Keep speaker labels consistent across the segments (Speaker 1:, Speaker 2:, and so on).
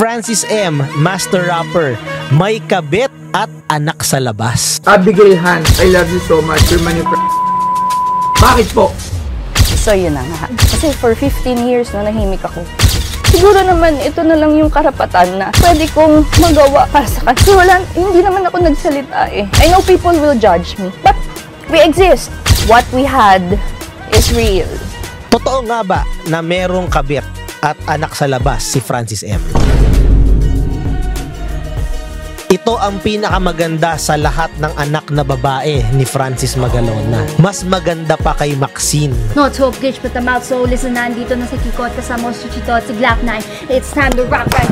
Speaker 1: Francis M, master rapper, may kabit at anak sa labas.
Speaker 2: Abigail Han, I love you so much. Your Bakit po?
Speaker 3: So yun na nga. Kasi for 15 years na nahimik ako. Siguro naman ito na lang yung karapatan na pwede kong magawa para sa kanya. Kasi hindi naman ako nagsalita eh. I know people will judge me, but we exist. What we had is real.
Speaker 1: Totoo nga ba na merong kabit at anak sa labas si Francis M? Ito ang pinakamaganda sa lahat ng anak na babae ni Francis Magalona. Mas maganda pa kay Maxine.
Speaker 4: No, it's Hope Glitch, put them out. So listen na, dito na si Kiko at kasama si Chito at si Glock 9. It's time to rock right.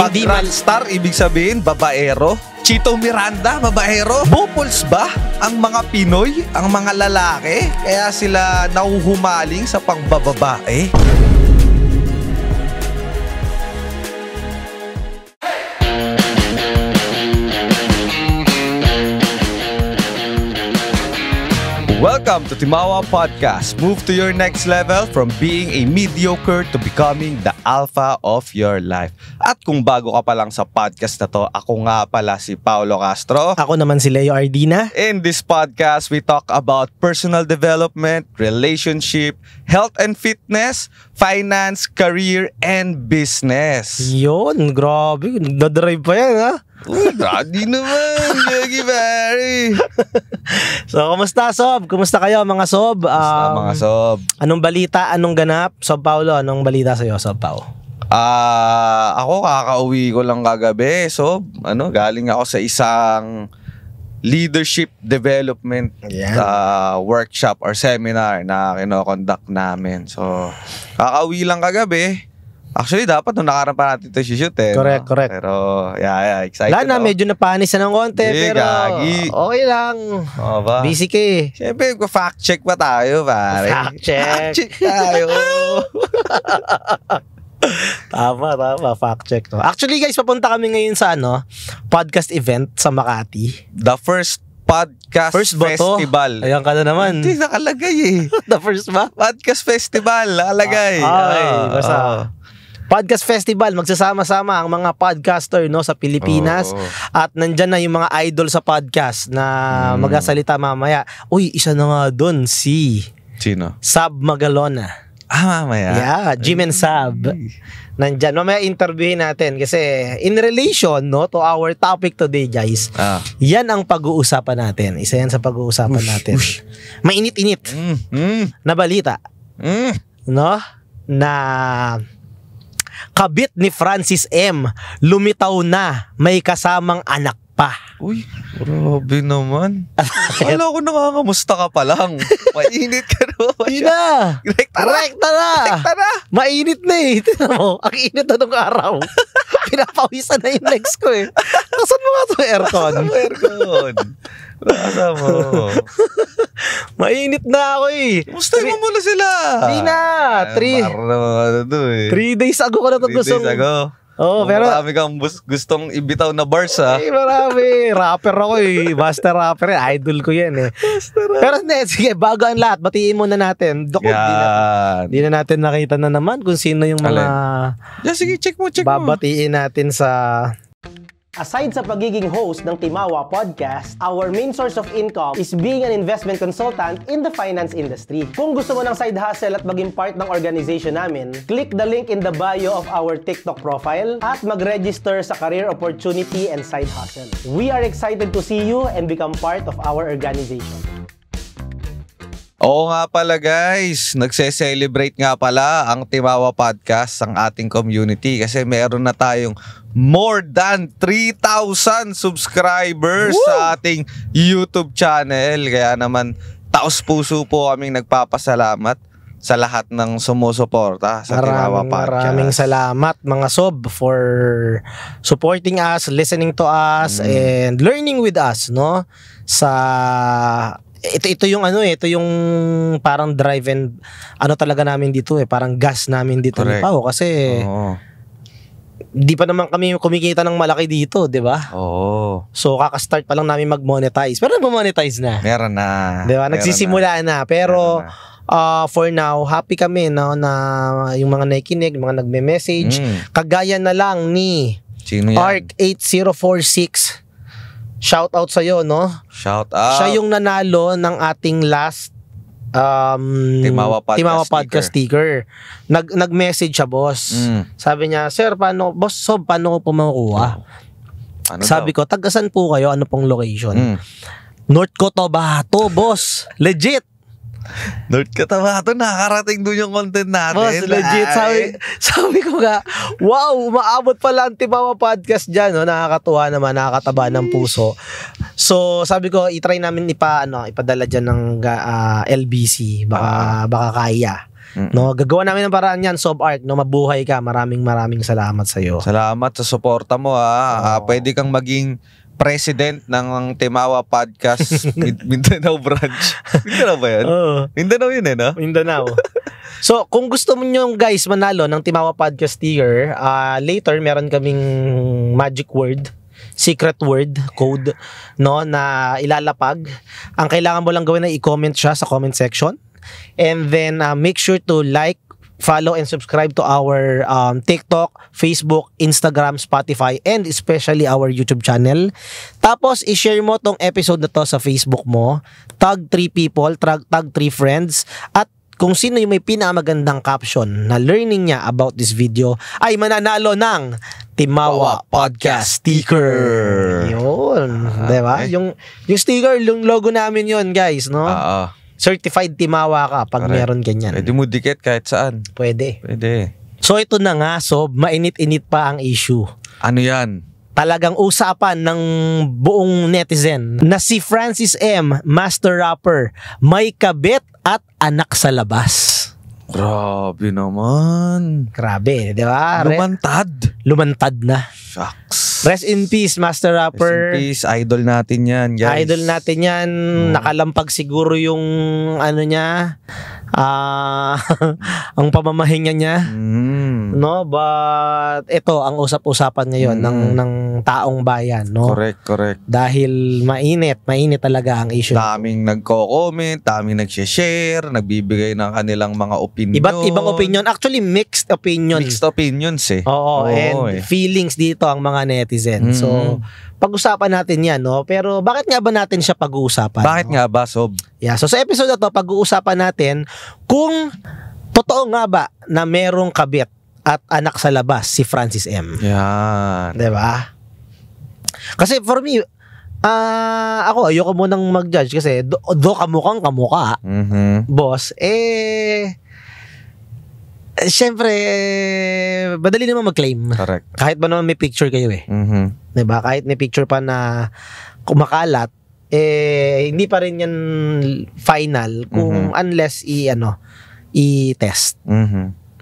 Speaker 5: Pag rockstar, ibig sabihin, babaero. Chito Miranda, babaero. Bupols ba ang mga Pinoy, ang mga lalaki? Kaya sila nauhumaling sa pangbababae? Welcome to Timawa Podcast. Move to your next level from being a mediocre to becoming the alpha of your life. At kung bago ka pa lang sa podcast na to, ako nga pala si Paolo Castro.
Speaker 1: Ako naman si Leo Ardina.
Speaker 5: In this podcast, we talk about personal development, relationship, health and fitness, finance, career, and business.
Speaker 1: Yun, grabe. Nagdadrive pa yan, ha?
Speaker 5: Uy, grabe naman. Yogi Barry.
Speaker 1: So, kumusta, Sob? Kumusta kayo, mga Sob?
Speaker 5: Kumusta, mga Sob?
Speaker 1: Anong balita? Anong ganap? Sob Paulo, anong balita sa'yo, Sob Pau?
Speaker 5: Ako kakauwi ko lang kagabi. So, galing ako sa isang leadership development workshop or seminar na kinoconduct namin. So, kakauwi lang kagabi. Actually, dapat nung nakaraan pa natin ito shoot eh.
Speaker 1: Correct,
Speaker 5: no?
Speaker 1: correct.
Speaker 5: Pero, excited
Speaker 1: Wala na, medyo napanis na ng konti. Pero, okay lang.
Speaker 5: Oo ba?
Speaker 1: Busy ka eh.
Speaker 5: Siyempre, fact check pa tayo, pare.
Speaker 1: Fact check.
Speaker 5: Fact check tayo.
Speaker 1: Tama, fact check. No? Actually, guys, papunta kami ngayon sa podcast event sa Makati.
Speaker 5: The first podcast festival.
Speaker 1: Ayan ka na naman.
Speaker 5: Hindi nakalagay eh.
Speaker 1: The first ba?
Speaker 5: Podcast festival, nakalagay.
Speaker 1: Okay, basta. Podcast Festival, magsasama-sama ang mga podcaster sa Pilipinas at nandyan na yung mga idol sa podcast na magasalita mamaya. Uy, isa na nga doon si
Speaker 5: Sino?
Speaker 1: Sab Magalona.
Speaker 5: Mamaya?
Speaker 1: Yeah, Jim and Sab. Nandyan. Mamaya interviewin natin kasi in relation to our topic today, guys. Yan ang pag-uusapan natin. Isa yan sa pag-uusapan natin. Mainit-init na balita. No? Na kabit ni Francis M, lumitaw na, may kasamang anak pa.
Speaker 5: Uy, grabe naman. Wala ko nangangamusta ka pa lang. Mainit ka naman.
Speaker 1: Hindi na.
Speaker 5: Rekta na.
Speaker 1: Mainit na eh. Tignan mo, ang init na nung araw. Pinapawisan na yung legs ko eh. Saan mo nga ito aircon?
Speaker 5: Aircon. Rasa mo.
Speaker 1: Mainit na ako eh.
Speaker 5: Mustay mo muna sila.
Speaker 1: Hindi na. 3 days ago ka na ito.
Speaker 5: 3 days ago. Pero marami kang gustong ibitaw na bars ha.
Speaker 1: Ay, marami. Rapper ako eh. Master rapper eh. Idol ko yan eh. Pero sige, bago ang lahat, batiin muna natin. Di na natin nakita na naman kung sino yung mga
Speaker 5: sige, check mo.
Speaker 1: Babatiin natin sa... Aside sa pagiging host ng Timawa Podcast, our main source of income is being an investment consultant in the finance industry. Kung gusto mo ng side hustle at maging part ng organization namin, click the link in the bio of our TikTok profile at mag-register sa career opportunity and side hustle. We are excited to see you and become part of our organization.
Speaker 5: Oo nga pala guys, nagse-celebrate nga pala ang Timawa Podcast, ang ating community kasi meron na tayong more than 3,000 subscribers sa ating YouTube channel. Kaya naman taos puso po kaming nagpapasalamat sa lahat ng sumusuporta sa Timawa Podcast.
Speaker 1: Maraming salamat mga Sob for supporting us, listening to us, and learning with us, no? Ito yung ito yung parang drive and talaga namin dito parang gas namin dito ni Pao kasi di pa naman kami kumikita ng malaki dito, di ba? So kaka-start pa lang namin mag-monetize. Pero nag-monetize na.
Speaker 5: Meron na.
Speaker 1: Di ba? Nagsisimula na. Pero for now, happy kami no, na yung mga nakikinig, mga nagme-message. Kagaya na lang ni
Speaker 5: Sino yan?
Speaker 1: Arc8046. Shout out sa'yo, no?
Speaker 5: Shout out.
Speaker 1: Siya yung nanalo ng ating last
Speaker 5: Timawa Podcast
Speaker 1: sticker. Nag-message siya, boss. Sabi niya, sir, boss Sob, paano ko po makukuha?
Speaker 5: Ano
Speaker 1: Sabi ko, tagasan po kayo, ano pong location? North Cotabato, boss. Legit.
Speaker 5: North Cotabato, nakakarating doon yung content natin.
Speaker 1: Boss, legit. Sabi ko nga, wow, umaabot pala ang Timawa Podcast dyan. No? Nakakatuwa naman, nakakataba ng puso. So, sabi ko, itry namin ipadala dyan ng LBC. Baka kaya. No, gagawa namin ng paraan yan, Sob Arc, no, mabuhay ka. Maraming salamat sa iyo.
Speaker 5: Salamat sa suporta mo pwede kang maging president ng Timawa Podcast Mindanao branch. Mindanao ba yan? Mindanao yun no?
Speaker 1: Mindanao. So, kung gusto mo nyo guys manalo ng Timawa Podcast sticker, later meron kaming magic word, secret word, code, no, na ilalapag. Ang kailangan mo lang gawin ay i-comment siya sa comment section. And then, make sure to like, follow and subscribe to our TikTok, Facebook, Instagram, Spotify, and especially our YouTube channel. Tapos, i-share mo tong episode na to sa Facebook mo. Tag 3 people, tag 3 friends, at kung sino yung may pinakamagandang caption na learning niya about this video ay mananalo ng Timawa Podcast sticker. Yun. Diba? Yung sticker, yung logo namin yun, guys, no? Certified Timawa ka pag meron ganyan.
Speaker 5: Pwede mo dikit kahit saan.
Speaker 1: Pwede. So ito na nga, Sob, mainit-init pa ang issue.
Speaker 5: Ano yan?
Speaker 1: Talagang usapan ng buong netizen na si Francis M, master rapper, may kabit at anak sa labas.
Speaker 5: Grabe naman.
Speaker 1: Grabe, di ba? Lumantad na.
Speaker 5: Shucks.
Speaker 1: Rest in peace, master rapper.
Speaker 5: Rest in peace. Idol natin yan, guys.
Speaker 1: Idol natin yan. Nakalampag siguro yung ano niya, ang pamamahinga niya. No, but ito ang usap-usapan ngayon ng taong bayan, no?
Speaker 5: Correct.
Speaker 1: Dahil mainit talaga ang issue.
Speaker 5: Daming nagko-comment, daming nag-share, nagbibigay ng kanilang mga opinion.
Speaker 1: Iba't ibang opinion, actually mixed opinions.
Speaker 5: Mixed opinions
Speaker 1: Oo, and feelings dito ang mga netizen. So, pag-usapan natin 'yan, no? Pero bakit nga ba natin siya pag-uusapan?
Speaker 5: Bakit nga ba, Sob?
Speaker 1: Yeah, so sa episode na to, pag-uusapan natin kung totoo nga ba na merong kabit at anak sa labas si Francis M.
Speaker 5: Yan.
Speaker 1: Diba? Kasi for me, ako ayoko munang mag-judge kasi do kamukhang kamukha. Boss, syempre, madali naman mag-claim.
Speaker 5: Correct.
Speaker 1: Kahit ba naman may picture kayo Diba? Kahit may picture pa na kumakalat, hindi pa rin yan final kung unless i-test.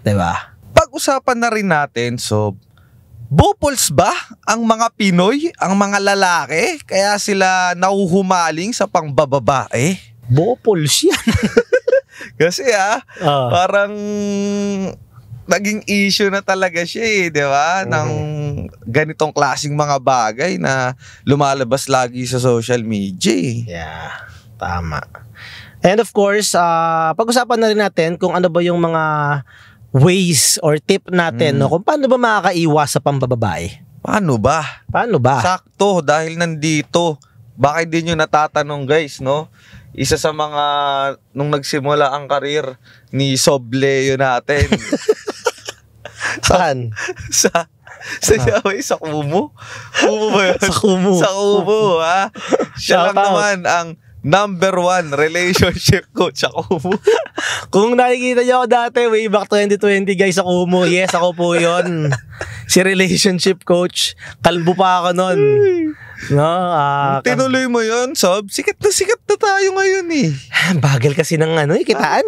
Speaker 1: Diba?
Speaker 5: Pag-usapan na rin natin, so, bupols ba ang mga Pinoy, ang mga lalaki, kaya sila nahuhumaling sa pangbababae?
Speaker 1: Bupols yan.
Speaker 5: Kasi parang naging issue na talaga siya di ba? Ng ganitong klaseng mga bagay na lumalabas lagi sa social media.
Speaker 1: Yeah, tama. And of course, pag-usapan na rin natin kung ano ba yung mga ways or tip natin, no? Kung paano ba makakaiwas sa pambababae.
Speaker 5: Paano ba? Sakto, dahil nandito. Baka din nyo natatanong, guys, no? Isa sa mga nung nagsimula ang karir ni Sobleo natin.
Speaker 1: Saan?
Speaker 5: sa Kumu. Kumu ba yun?
Speaker 1: Sa Kumu.
Speaker 5: Sa Kumu, Siya lang naman ang #1 relationship coach sa Kumu.
Speaker 1: Kung nakikita niyo ako dati, way back 2020 guys sa Kumu, yes, ako po yun. Si relationship coach. Kalbo pa ako nun. No,
Speaker 5: tinuloy mo yun, Sob. Sikat na tayo ngayon
Speaker 1: Bagal kasi ng kitaan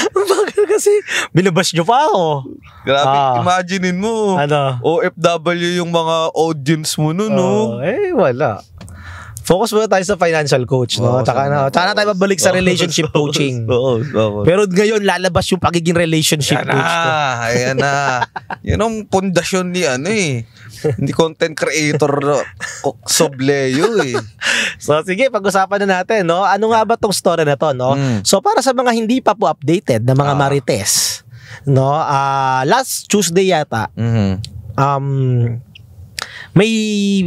Speaker 1: Bagal kasi. Binabash nyo pa ako.
Speaker 5: Grabe, imaginein mo.
Speaker 1: Ano?
Speaker 5: OFW yung mga audience mo nun, no?
Speaker 1: Wala. Focus muna tayo sa financial coach, no? Tsaka na tayo babalik sa relationship coaching. Pero ngayon, lalabas yung pagiging relationship coach.
Speaker 5: Ayan na. Yan ang pundasyon ni hindi content creator Sobleyo
Speaker 1: So sige, pag-usapan na natin, no? Ano nga ba tong story na to, no? So para sa mga hindi pa po updated na mga marites, no? Last Tuesday yata, may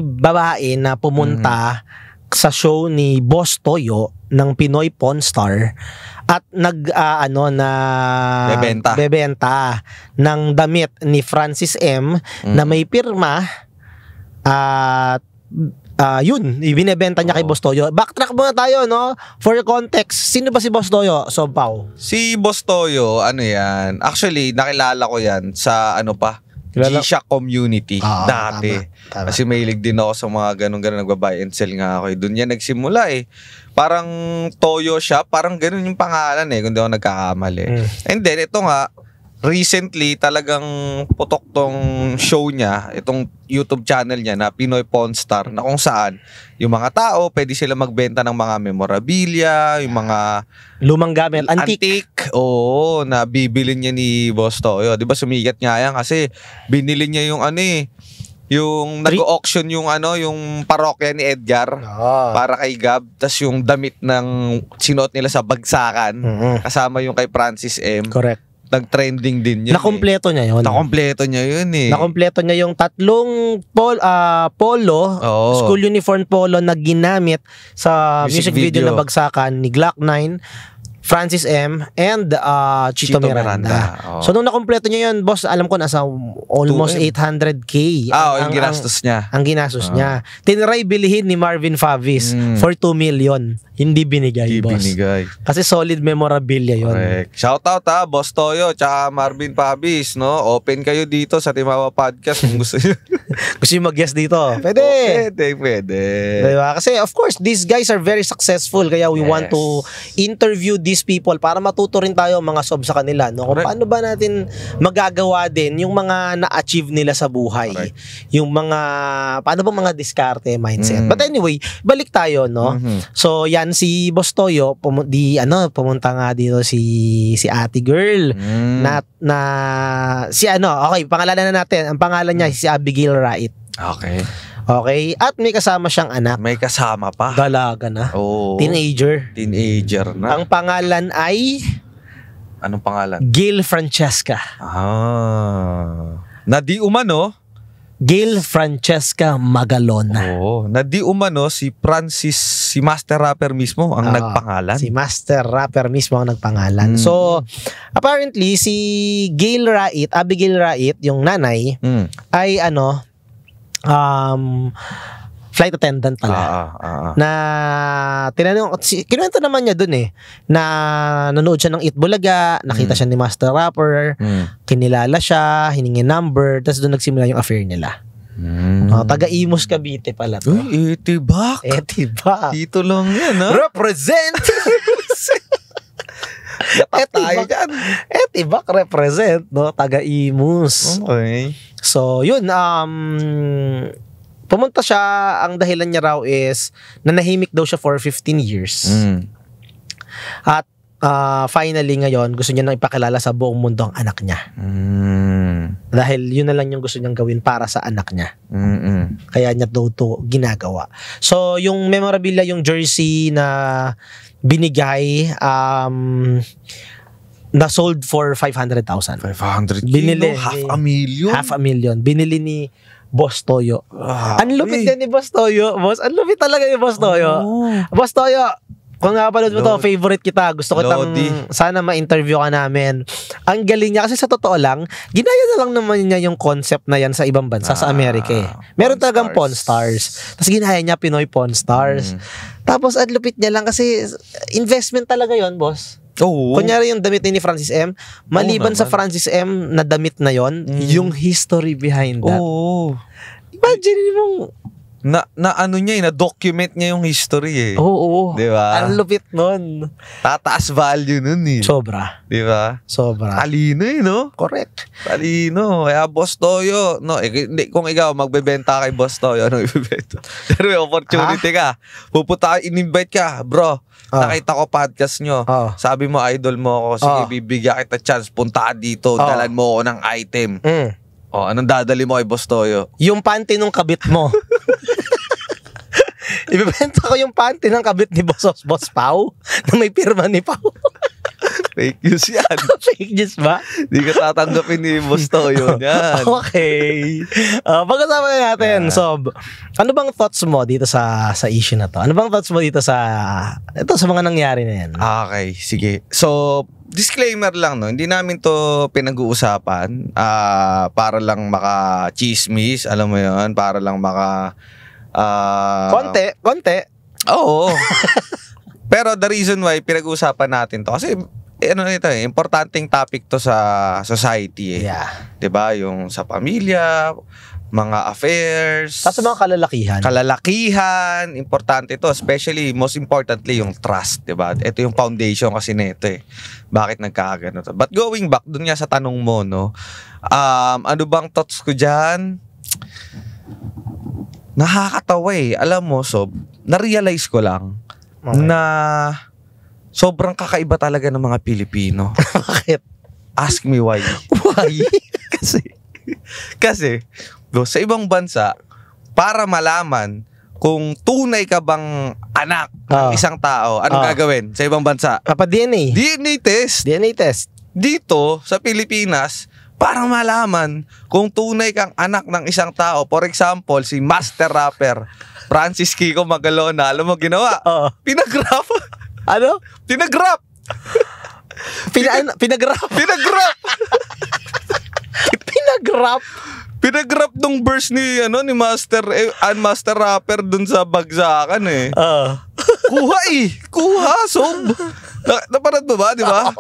Speaker 1: babae na pumunta sa show ni Boss Toyo ng Pinoy Pawn Star at bebenta ng damit ni Francis M na may pirma at yun, ibinebenta niya kay Boss Toyo. Backtrack muna tayo, no? For context, sino ba si Boss Toyo, Sompaw?
Speaker 5: Si Boss Toyo, yan? Actually, nakilala ko yan sa G-Shock community dati. Tama. Kasi mahilig din ako sa mga ganun-ganun, nagbabuy and sell nga ako. Doon yan nagsimula Parang Toyo shop, parang ganun yung pangalan kung di ako nagkakamali. And then, ito nga, recently talagang putok tong show niya, itong YouTube channel niya na Pinoy Pawn Star, na kung saan yung mga tao pwede sila magbenta ng mga memorabilia, yung mga
Speaker 1: lumang gamit, antique.
Speaker 5: Oo, na bibili niya ni Boss Toyo. 'Di ba sumikat nga yan kasi binili niya yung yung nag-auction yung yung parokya ni Edgar para kay Gab, tas yung damit ng sinuot nila sa bagsakan kasama yung kay Francis M.
Speaker 1: Correct.
Speaker 5: Nag-trending din yun.
Speaker 1: Nakompleto niya yun.
Speaker 5: Nakompleto niya
Speaker 1: yung tatlong polo, school uniform polo na ginamit sa music video na bagsakan ni Glock 9, Francis M, and Chito Miranda. So nung nakompleto niya yun, boss, alam ko nasa almost 800K.
Speaker 5: Yung ginastos niya.
Speaker 1: Ang ginastos niya. Tinry bilihin ni Marvin Favis for 2 million. Hindi binigay, boss. Kasi solid memorabilia yun.
Speaker 5: Correct. Shoutout Boss Toyo, tsaka Marvin Favis, no? Open kayo dito sa Timawa Podcast kung gusto nyo.
Speaker 1: Gusto nyo mag-guest dito? Pwede.
Speaker 5: Pwede.
Speaker 1: Diba? Kasi of course, these guys are very successful. Kaya we want to interview these people para matuto rin tayo mga sob sa kanila, no? Kung paano ba natin magagawa din yung mga na-achieve nila sa buhay. Correct. Yung mga, paano ba mga diskarte, mindset. But anyway, balik tayo, no? So, yan si Boss Toyo, pumunta nga dito si ate girl okay, pangalanan na natin. Ang pangalan niya si Abigail Rait. Okay, at may kasama siyang anak.
Speaker 5: May kasama pa.
Speaker 1: Dalaga na. Teenager na. Ang pangalan ay
Speaker 5: anong pangalan?
Speaker 1: Gail Francesca.
Speaker 5: Na di umano
Speaker 1: Gail Francesca Magalona.
Speaker 5: Na di umano si Master Rapper mismo ang nagpangalan.
Speaker 1: Si Master Rapper mismo ang nagpangalan. So, apparently si Abigail Rait, yung nanay, ay flight attendant pala. Na kinuwento naman niya dun na nanood siya ng Itbulaga, nakita siya ni Master Rapper, kinilala siya, hiningi number, tapos doon nagsimula yung affair nila. Taga Imus Cavite pala to.
Speaker 5: Etibak. Dito lang yan,
Speaker 1: Represent! Etibak represent, no? Taga Imus.
Speaker 5: Okay.
Speaker 1: So, yun, pumunta siya, ang dahilan niya raw is nanahimik daw siya for 15 years. At finally ngayon, gusto niya nang ipakilala sa buong mundo ang anak niya. Dahil yun na lang yung gusto niyang gawin para sa anak niya. Kaya niya daw to ginagawa. So, yung memorabilia, yung jersey na binigay, na sold for 500,000.
Speaker 5: 500,000?
Speaker 1: Binili.
Speaker 5: $500,000?
Speaker 1: Binili ni Boss Toyo. Ang lupit din ni Boss Toyo, boss. Ang lupit talaga ni Boss Toyo. Boss Toyo, kung napanood mo to, favorite kita. Gusto ko sana ma-interview ka namin. Ang galing niya kasi sa totoo lang, ginaya na lang naman niya yung concept na yan sa ibang bansa, sa Amerika. Meron talagang Pawn Stars. Tapos ginaya niya Pinoy Pawn Stars. Tapos ang lupit niya lang kasi investment talaga yon, boss. Kunyari yung damit ni Francis M, maliban sa Francis M na damit na yon, yung history behind that. Imagine mo,
Speaker 5: na ano niya, na-document niya yung history eh.
Speaker 1: Oo.
Speaker 5: Di ba?
Speaker 1: Ang lupit nun.
Speaker 5: Tataas value nun eh.
Speaker 1: Sobra.
Speaker 5: Di ba?
Speaker 1: Sobra.
Speaker 5: Talino eh, no?
Speaker 1: Correct.
Speaker 5: Talino. Kaya Boss Toyo, no, hindi, kung ikaw magbebenta kay Boss Toyo, ano ibebenta? Pero may opportunity ka. Pupunta ka, in-invite ka, bro. Nakita ko podcast nyo. Sabi mo, idol mo ako. Sige, bibigyan kita chance. Punta ka dito. Dalan mo ako ng item. Anong dadali mo kay Boss Toyo?
Speaker 1: Yung panty nung kabit mo. Ibibenta ko yung panty ng kabit ni Boss Pao na may pirma ni Pao.
Speaker 5: Fake news yan.
Speaker 1: Fake news ba?
Speaker 5: Di ka tatanggapin ni Boss Toyo yan.
Speaker 1: Okay. Pag-usapan natin, Sob. Ano bang thoughts mo dito sa issue na to? Ano bang thoughts mo dito sa mga nangyari na yan?
Speaker 5: Okay, sige. So, disclaimer lang, no, hindi namin to pinag-uusapan para lang maka-chismis, alam mo yun, para lang
Speaker 1: konti.
Speaker 5: Oo. Pero the reason why pinag-uusapan natin to, kasi importanteng topic to sa society eh.
Speaker 1: Yeah.
Speaker 5: 'Di ba? Yung sa pamilya, mga affairs,
Speaker 1: sa mga kalalakihan,
Speaker 5: importante to, especially, most importantly, yung trust, diba? Ito yung foundation kasi nito eh. Bakit nagkakagano to? But going back, dun nga sa tanong mo, no? Ano bang thoughts ko dyan? Nakakatawa eh. Alam mo, Sob, na-realize ko lang na sobrang kakaiba talaga ng mga Pilipino.
Speaker 1: Bakit?
Speaker 5: Ask me why.
Speaker 1: Why?
Speaker 5: Kasi sa ibang bansa, para malaman kung tunay ka bang anak ng isang tao, anong gagawin sa ibang bansa?
Speaker 1: DNA.
Speaker 5: DNA test.
Speaker 1: DNA test.
Speaker 5: Dito, sa Pilipinas, para malaman kung tunay kang anak ng isang tao, for example, si Master Rapper Francis Kiko Magalona, alam mo ginawa? Pinagrap.
Speaker 1: Ano?
Speaker 5: Pinagrap.
Speaker 1: Pinagrap. Pinagrap.
Speaker 5: Pinagrap nung verse ni Master Rapper dun sa bagsakan eh. Kuha Sob. Naparad mo ba, di ba?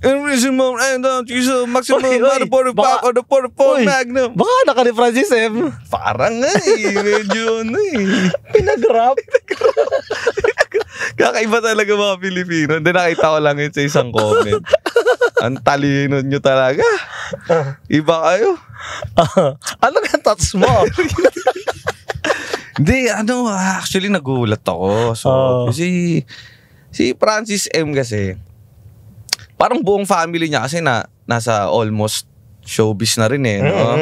Speaker 5: In reason mo, maximum pack or the 44 Magnum.
Speaker 1: Baka naka ni Francis M.
Speaker 5: Parang nga eh. Medyo
Speaker 1: Pinagrap.
Speaker 5: Kakaiba talaga mga Pilipino. Hindi, nakita ko lang yun sa isang comment. Ang talino nyo talaga. Iba kayo.
Speaker 1: Ano nga thoughts mo?
Speaker 5: Hindi, actually nagulat ako. So, kasi si Francis M kasi, parang buong family niya kasi nasa almost showbiz na rin eh. No?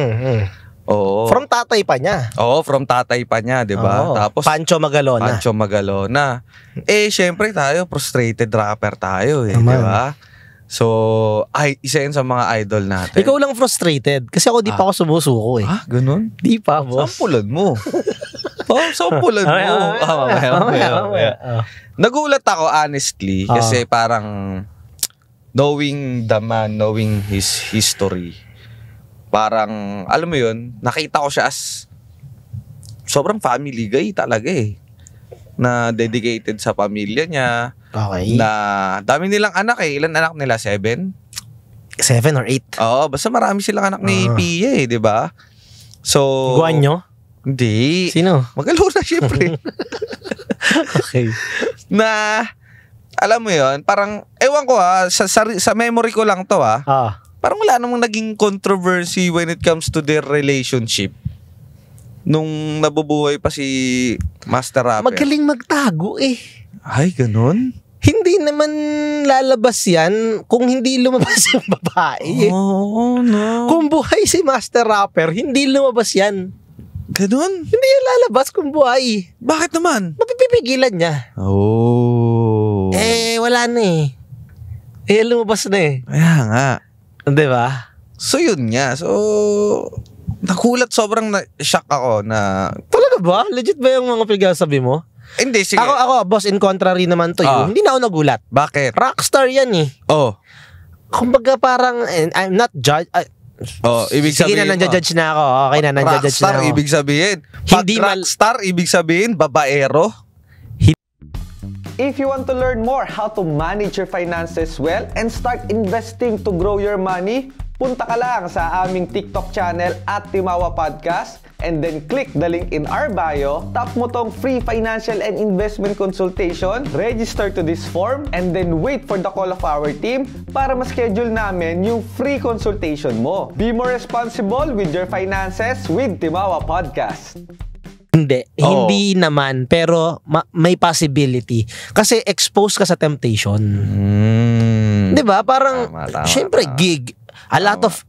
Speaker 5: Oo.
Speaker 1: From tatay pa niya.
Speaker 5: Oo, from tatay pa niya, di ba? Tapos
Speaker 1: Pancho Magalona.
Speaker 5: Eh, syempre tayo, frustrated rapper tayo eh, di ba? So, isa yun sa mga idol natin.
Speaker 1: Ikaw lang frustrated. Kasi ako di pa ako sumusuko eh.
Speaker 5: Ganun?
Speaker 1: Di pa, boss.
Speaker 5: Sampulan mo. Sampulan mo. Nagulat ako, honestly, kasi parang knowing the man, knowing his history, parang, alam mo yun, nakita ko siya as sobrang family guy talaga eh. Na dedicated sa pamilya niya.
Speaker 1: Okay.
Speaker 5: Na dami nilang anak eh. Ilan anak nila? 7?
Speaker 1: 7 or 8.
Speaker 5: Oo, basta marami silang anak ni Pia eh, di ba? So,
Speaker 1: Guanyo?
Speaker 5: Hindi.
Speaker 1: Sino?
Speaker 5: Magalona, syempre.
Speaker 1: Okay.
Speaker 5: Na, alam mo yun, parang, ewan ko sa memory ko lang to parang wala namang naging controversy when it comes to their relationship nung nabubuhay pa si Master Rapper.
Speaker 1: Magaling magtago eh.
Speaker 5: Ay, ganun?
Speaker 1: Hindi naman lalabas yan kung hindi lumabas yung babae.
Speaker 5: No.
Speaker 1: Kung buhay si Master Rapper, hindi lumabas yan.
Speaker 5: Ganun?
Speaker 1: Hindi yan lalabas kung buhay.
Speaker 5: Bakit naman?
Speaker 1: Mapipigilan niya. Wala na eh. Lumabas na eh.
Speaker 5: Kaya nga.
Speaker 1: Diba?
Speaker 5: So, yun nga. So, nakulat, sobrang shock ako na...
Speaker 1: Talaga ba? Legit ba yung mga pinagsasabi mo?
Speaker 5: Hindi, sige.
Speaker 1: Ako, boss, in contrary naman to yun. Hindi na ako nagulat.
Speaker 5: Bakit?
Speaker 1: Rockstar yan eh. Kumbaga parang, I'm not judge...
Speaker 5: ibig
Speaker 1: sige
Speaker 5: sabihin
Speaker 1: na, nanjudge na ako. Okay na, nanjudge na ako.
Speaker 5: Ibig sabihin.
Speaker 1: Hindi
Speaker 5: rockstar, ibig sabihin, babaero.
Speaker 6: If you want to learn more how to manage your finances well and start investing to grow your money, punta ka lang sa aming TikTok channel at Timawa Podcast and then click the link in our bio. Tap mo tong free financial and investment consultation, register to this form, and then wait for the call of our team para ma-schedule namin yung free consultation mo. Be more responsible with your finances with Timawa Podcast.
Speaker 1: Hindi naman, pero may possibility. Kasi exposed ka sa temptation. 'Di ba? Parang syempre gig. A lot of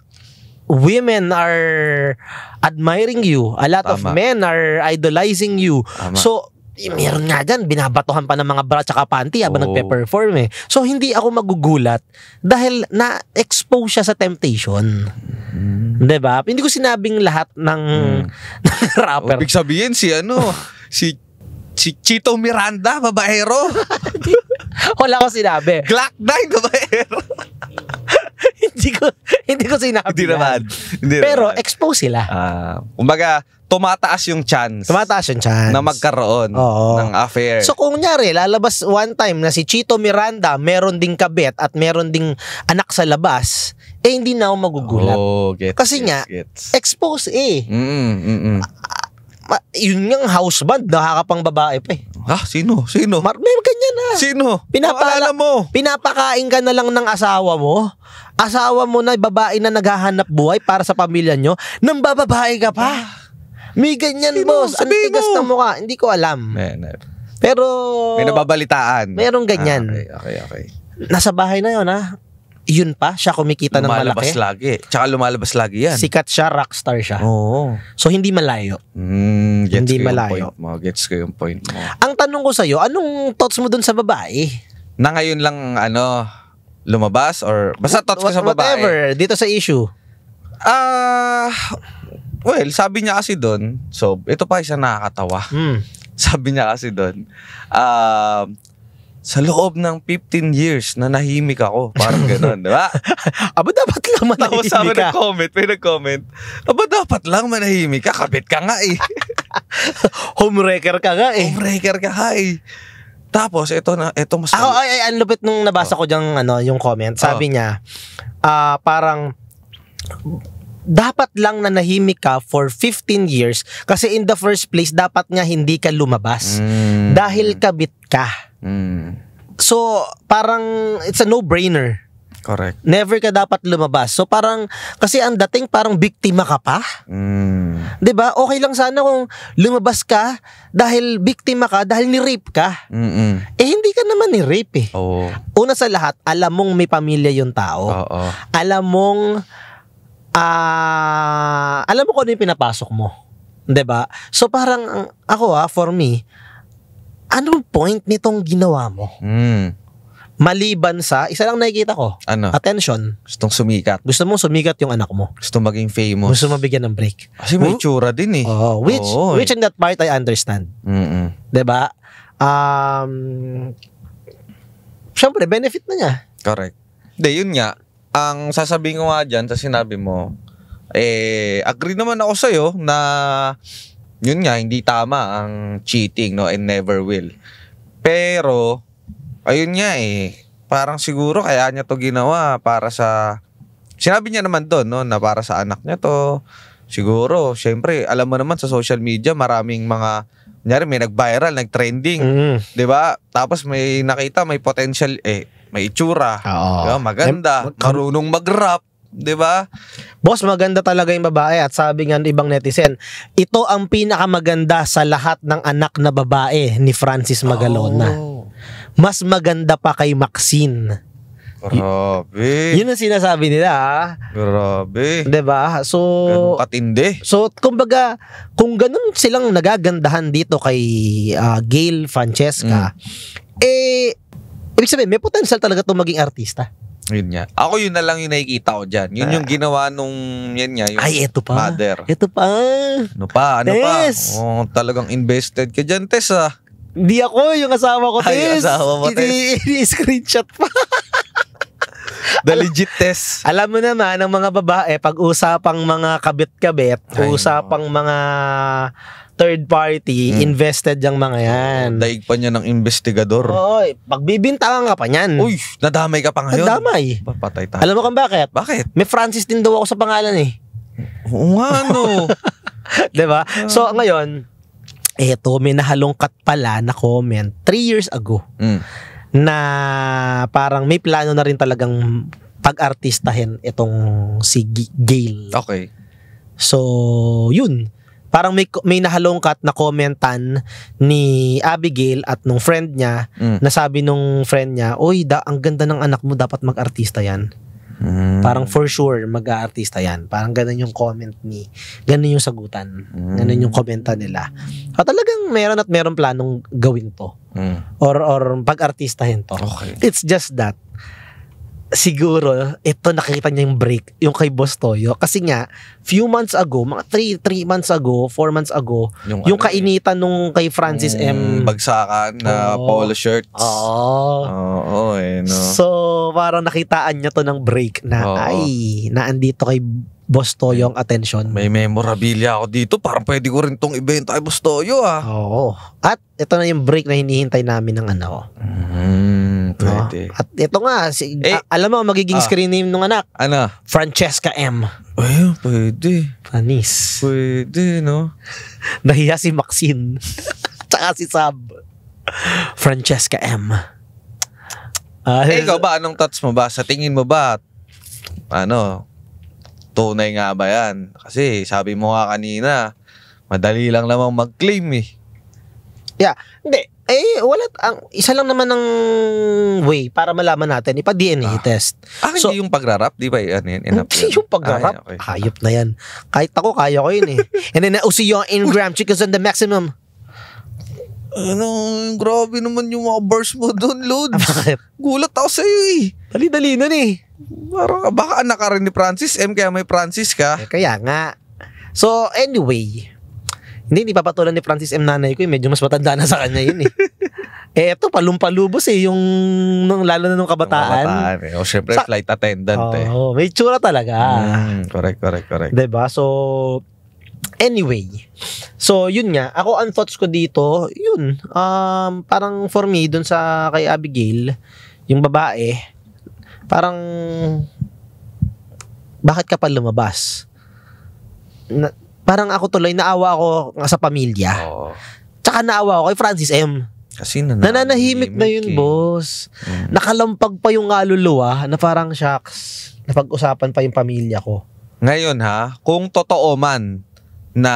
Speaker 1: women are admiring you. A lot of men are idolizing you. So, meron nga dyan, binabatuhan pa ng mga bra tsaka panty habang nagpe-perform eh. So, hindi ako magugulat dahil na-expose siya sa temptation. Diba? Hindi ko sinabing lahat ng rapper.
Speaker 5: Ibig sabihin si Chito Miranda, babaero.
Speaker 1: Wala ko sinabi.
Speaker 5: Glock 9, babaero.
Speaker 1: hindi ko sinabi.
Speaker 5: Hindi naman.
Speaker 1: Pero expose sila.
Speaker 5: Kumbaga, tumataas yung chance. Na magkaroon ng affair.
Speaker 1: So kung nyari, lalabas one time na si Chito Miranda, meron ding kabet at meron ding anak sa labas, hindi na ako magugulat. Kasi expose eh. Yun nga house band, nakakapang babae pa eh.
Speaker 5: Sino?
Speaker 1: May ganyan na.
Speaker 5: Sino?
Speaker 1: Pinapakain ka na lang ng asawa mo. Asawa mo na babae na naghahanap buhay para sa pamilya nyo, nang bababae ka pa. May ganyan, boss. Ang tigas ng mukha. Hindi ko alam. Pero
Speaker 5: may nababalitaan.
Speaker 1: Merong ganyan.
Speaker 5: Okay.
Speaker 1: Nasa bahay na yun, ha? Yun pa, siya kumikita ng malaki.
Speaker 5: Lumalabas lagi. Tsaka lumalabas lagi yan.
Speaker 1: Sikat siya, rockstar siya. So, hindi malayo.
Speaker 5: Hindi malayo. Gets ko yung point mo.
Speaker 1: Ang tanong ko sa'yo, anong thoughts mo dun sa babae?
Speaker 5: Na ngayon lang, lumabas? Or basta thoughts ko sa babae?
Speaker 1: Whatever, dito sa issue.
Speaker 5: Well, sabi niya kasi dun, so, ito pa isa nakakatawa. Sabi niya kasi dun, sa loob ng 15 years na nahimik ako. Parang gano'n, di ba?
Speaker 1: Aba, dapat lang manahimik ka.
Speaker 5: Tapos may nag-comment. Aba, dapat lang manahimik ka. Kabit ka nga eh.
Speaker 1: Homewrecker ka nga eh.
Speaker 5: Tapos, ito mas...
Speaker 1: Ang lupit nung nabasa ko diyang, yung comment. Sabi niya, parang... dapat lang na nahimik ka for 15 years kasi in the first place, dapat nga hindi ka lumabas. Dahil kabit ka. So, parang it's a no-brainer.
Speaker 5: Correct.
Speaker 1: Never ka dapat lumabas. So, parang, kasi ang dating parang biktima ka pa. 'Di ba? Okay lang sana kung lumabas ka dahil biktima ka, dahil ni-rape ka. Hindi ka naman ni-rape eh. Una sa lahat, alam mong may pamilya yung tao. Alam mong kung ano yung pinapasok mo. 'Di ba? So parang ako for me, anong point nitong ginawa mo? Maliban sa isa lang nakikita ko. Attention.
Speaker 5: Gustong sumikat.
Speaker 1: Gusto mong sumikat yung anak mo.
Speaker 5: Gusto maging famous.
Speaker 1: Gusto mabigyan ng break.
Speaker 5: Kasi may tsura din eh.
Speaker 1: Which in that part I understand. 'Di ba? Syempre benefit na niya.
Speaker 5: Correct. Yun nga. Ang sasabihin ko nga dyan sa sinabi mo, agree naman ako sa'yo na yun nga, hindi tama ang cheating, no, and never will. Pero, ayun nga parang siguro kaya niya to ginawa para sa, sinabi niya naman doon, no, na para sa anak niya to. Siguro, syempre, alam mo naman sa social media, maraming mga, kunyari may nag-viral, nag-trending, diba? Tapos may nakita, may potential, may itsura, diba? Maganda, marunong mag-rap, di ba?
Speaker 1: Boss, maganda talaga yung babae at sabi nga ng ibang netizen, ito ang pinakamaganda sa lahat ng anak na babae ni Francis Magalona. Mas maganda pa kay Maxine.
Speaker 5: Grabe.
Speaker 1: Yun ang sinasabi nila.
Speaker 5: Grabe.
Speaker 1: Di ba? So,
Speaker 5: ganun katindi.
Speaker 1: So, kumbaga, kung ganun silang nagagandahan dito kay Gail Francesca, ibig sabihin, may potential talaga itong maging artista.
Speaker 5: Yun nga. Ako yun na lang yung nakikita ko dyan. Yun yung ginawa nung, yan nga, yung
Speaker 1: ito pa.
Speaker 5: mother.
Speaker 1: Ito pa.
Speaker 5: Ano pa? Talagang invested ka dyan, Tess,
Speaker 1: Hindi ako, yung asawa ko, Tess.
Speaker 5: Asawa mo, Tess.
Speaker 1: Screenshot pa.
Speaker 5: The legit Tess.
Speaker 1: Alam mo naman, ang mga babae, pag usapang mga kabit-kabit, usapang mga third party, invested yung mga yan.
Speaker 5: Daig pa niya ng investigador.
Speaker 1: Oo, pagbibintangan ka pa niyan.
Speaker 5: Uy, nadamay ka pa ngayon.
Speaker 1: Nadamay.
Speaker 5: Patay tayo.
Speaker 1: Alam mo kung bakit?
Speaker 5: Bakit?
Speaker 1: May Francis din daw ako sa pangalan eh.
Speaker 5: Oo nga, no.
Speaker 1: Diba? So, ngayon, eto, may nahalongkat pala na comment 3 years ago na parang may plano na rin talagang pag-artistahin itong si Gail.
Speaker 5: Okay.
Speaker 1: So, yun. Parang may nahalongkat na commentan ni Abigail at nung friend niya na sabi nung friend niya, "Oy, ang ganda ng anak mo, dapat mag-artista yan." Parang for sure mag-aartista yan. Parang ganun yung comment ganun yung sagutan. Ganun yung komenta nila. At talagang meron planong gawin to. Or pag-artistahin to.
Speaker 5: Okay.
Speaker 1: It's just that siguro, ito nakikita niya yung break, yung kay Boss Toyo. Kasi nga, few months ago, mga 3 months ago, 4 months ago, yung kainitan nung kay Francis M.
Speaker 5: Bagsakan na polo shirts. Oo, no.
Speaker 1: So, parang nakitaan niya to ng break na, naandito kay Boss Toyo ang attention.
Speaker 5: May memorabilia ako dito. Parang pwede ko rin tong ibenta kay Boss Toyo,
Speaker 1: Oo. At ito na yung break na hinihintay namin ng
Speaker 5: pwede.
Speaker 1: At ito nga, alam mo, magiging screen name nung anak.
Speaker 5: Ano?
Speaker 1: Francesca M.
Speaker 5: Ay, pwede.
Speaker 1: Panis.
Speaker 5: Pwede, no?
Speaker 1: Nahiya si Maxine. Tsaka si Sab. Francesca M.
Speaker 5: Ikaw ba? Anong thoughts mo ba? Sa tingin mo ba? Tunay nga ba yan? Kasi sabi mo nga kanina, madali lang namang mag-claim eh.
Speaker 1: Yeah. Hindi. Isa lang naman ng way para malaman natin, ipa-DNA test.
Speaker 5: Hindi yung pagrarap? Di ba yan?
Speaker 1: Hindi yung pagrarap.
Speaker 5: Okay.
Speaker 1: Hayop na yan. Kahit ako, kaya ko yun eh. And then, usi yung in-gram chickens on the maximum.
Speaker 5: Grabe naman yung mga bars mo doon, Lods.
Speaker 1: Bakit?
Speaker 5: Gulat ako sa'yo eh.
Speaker 1: Dali-dali nun eh.
Speaker 5: Parang, baka anak ka rin ni Francis M, kaya may Francis ka.
Speaker 1: Kaya nga. So, anyway, hindi papatulan ni Francis M nanay ko, medyo mas matanda na sa kanya yun eh. Eto, palumpalubos eh, lalo na nung kabataan.
Speaker 5: O syempre, flight attendant eh.
Speaker 1: May tsura talaga.
Speaker 5: Correct.
Speaker 1: Diba? So, anyway. So, yun nga. Ako, ang thoughts ko dito, yun. Parang for me, dun sa kay Abigail, yung babae, parang, bakit ka pa lumabas? Parang ako tuloy, naawa ako sa pamilya. Tsaka naawa ako kay Francis M.
Speaker 5: Kasi
Speaker 1: nananahimik na yun, boss. Nakalampag pa yung kaluluwa na parang shocks. Napag-usapan pa yung pamilya ko.
Speaker 5: Ngayon kung totoo man na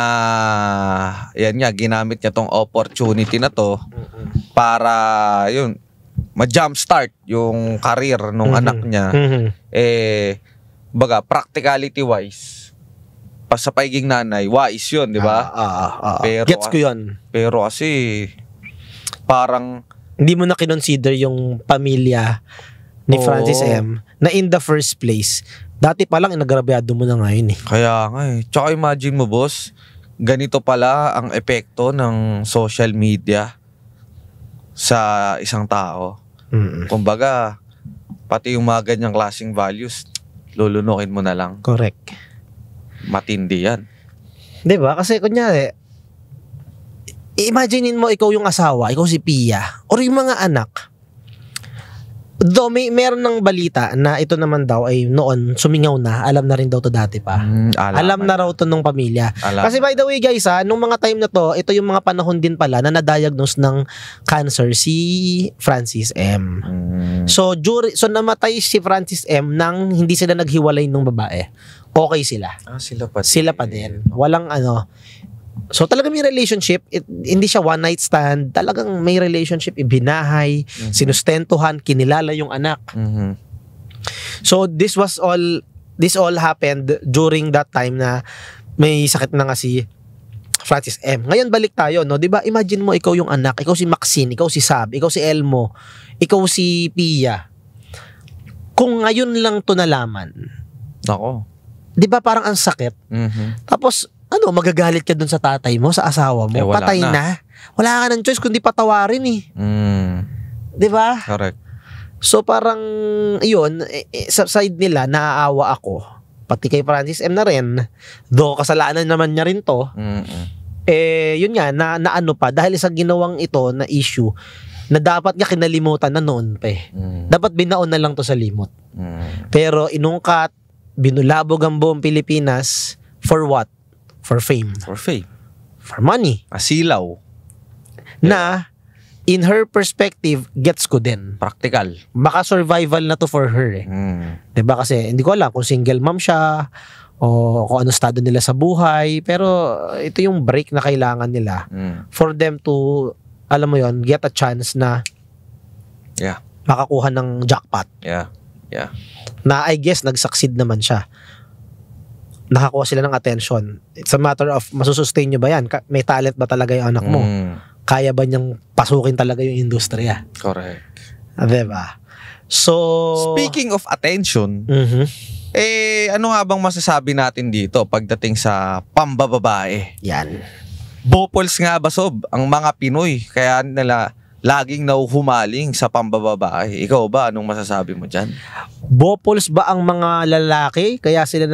Speaker 5: yan nga, ginamit niya tong opportunity na to para yun, ma-jumpstart yung career nung anak niya, baga, practicality-wise, sa pagiging nanay, wise yun, di ba? Pero,
Speaker 1: gets ko yun.
Speaker 5: Pero kasi, parang,
Speaker 1: hindi mo na kinonsider yung pamilya ni Francis M. na in the first place, dati pa lang, inagrabyado mo na ngayon eh.
Speaker 5: Kaya nga eh. Tsaka imagine mo, boss, ganito pala ang epekto ng social media sa isang tao. Kumbaga, pati yung mga ganyang klaseng values, lulunukin mo na lang.
Speaker 1: Correct.
Speaker 5: Matindi yan.
Speaker 1: Diba? Kasi kunyari, imaginein mo ikaw yung asawa, ikaw si Pia, or yung mga anak. Though meron ng balita na ito naman daw ay noon sumingaw na, alam na rin daw to dati pa. Alam na raw to nung pamilya. Kasi by the way guys nung mga time na to, ito yung mga panahon din pala na na-diagnose ng cancer si Francis M. So namatay si Francis M nang hindi sila naghiwalay nung babae. Okay sila. Sila pa din. Walang So talaga may relationship, hindi siya one night stand, talagang may relationship, ibinahay, sinustentuhan, kinilala yung anak. So this all happened during that time na may sakit na nga si Francis M. Ngayon balik tayo, no? 'Di ba? Imagine mo ikaw yung anak, ikaw si Maxine, ikaw si Sab, ikaw si Elmo, ikaw si Pia. Kung ngayon lang to nalaman.
Speaker 5: Nako.
Speaker 1: 'Di ba parang ang sakit? Tapos magagalit ka dun sa tatay mo, sa asawa mo, patay na. Wala ka ng choice kundi patawarin eh. 'Di ba?
Speaker 5: Correct.
Speaker 1: So parang iyon, sa side nila naaawa ako. Pati kay Francis M na rin, though kasalanan naman niya rin to. yun nga, na ano pa, dahil sa ginawang ito na issue, na dapat nga kinalimutan na noon pa eh. Dapat binaon na lang to sa limot. Pero inungkat, binulabog ang buong Pilipinas, for what? For fame.
Speaker 5: For fame.
Speaker 1: For money.
Speaker 5: Asilaw.
Speaker 1: Na, in her perspective, gets ko din.
Speaker 5: Practical.
Speaker 1: Baka survival na to for her eh. Diba kasi, hindi ko alam kung single mom siya, o kung ano estado nila sa buhay, pero ito yung break na kailangan nila for them to, alam mo yon, get a chance na makakuha ng jackpot. Na I guess nag-succeed naman siya. Nakakuha sila ng attention. It's a matter of masusustain nyo ba yan? May talent ba talaga yung anak mo? Kaya ba niyang pasukin talaga yung industriya?
Speaker 5: Correct.
Speaker 1: Diba? So,
Speaker 5: speaking of attention, ano nga bang masasabi natin dito pagdating sa pambababae?
Speaker 1: Yan.
Speaker 5: Bopols nga ba, Sob, ang mga Pinoy, kaya nila laging nauhumaling sa pambababae? Ikaw ba, anong masasabi mo dyan?
Speaker 1: Bopols ba ang mga lalaki kaya sila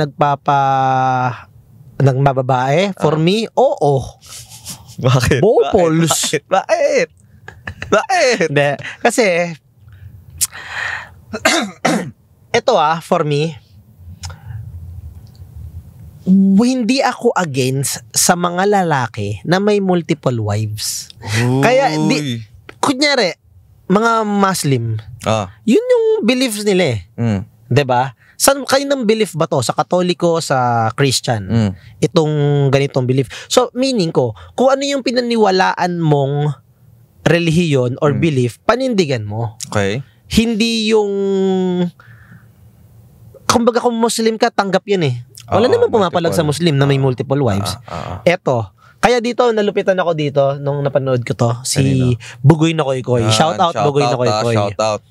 Speaker 1: nagmababae? For me, oo.
Speaker 5: Bakit?
Speaker 1: Bopols.
Speaker 5: Bakit?
Speaker 1: Hindi. Kasi, ito for me, hindi ako against sa mga lalaki na may multiple wives. Kaya, kunyari, mga Muslim, yun yung beliefs nila eh. Diba? Saan kayo ng belief ba to? Sa Katoliko, sa Christian? Itong ganitong belief. So, meaning ko, kung ano yung pinaniwalaan mong relihiyon or belief, panindigan mo.
Speaker 5: Okay.
Speaker 1: Hindi yung, kumbaga kung Muslim ka, tanggap yan eh. Wala naman pumapalag sa Muslim na may multiple wives. Eto, kaya dito, nalupitan ako dito nung napanood ko to, si Bugoy na Koy Koy. Shout out Bugoy na Koy Koy.
Speaker 5: Shout out.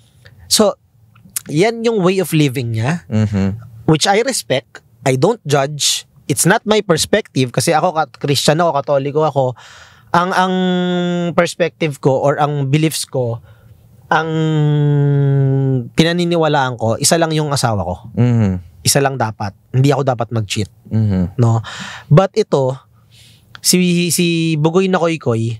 Speaker 1: So, yan yung way of living niya, which I respect. I don't judge. It's not my perspective kasi ako Christian ako, Katoliko ako. Ang perspective ko or ang beliefs ko, ang pinaniniwalaan ko, isa lang yung asawa ko. Isa lang dapat. Hindi ako dapat mag-cheat. No? But ito, si Bugoy na Koy Koy,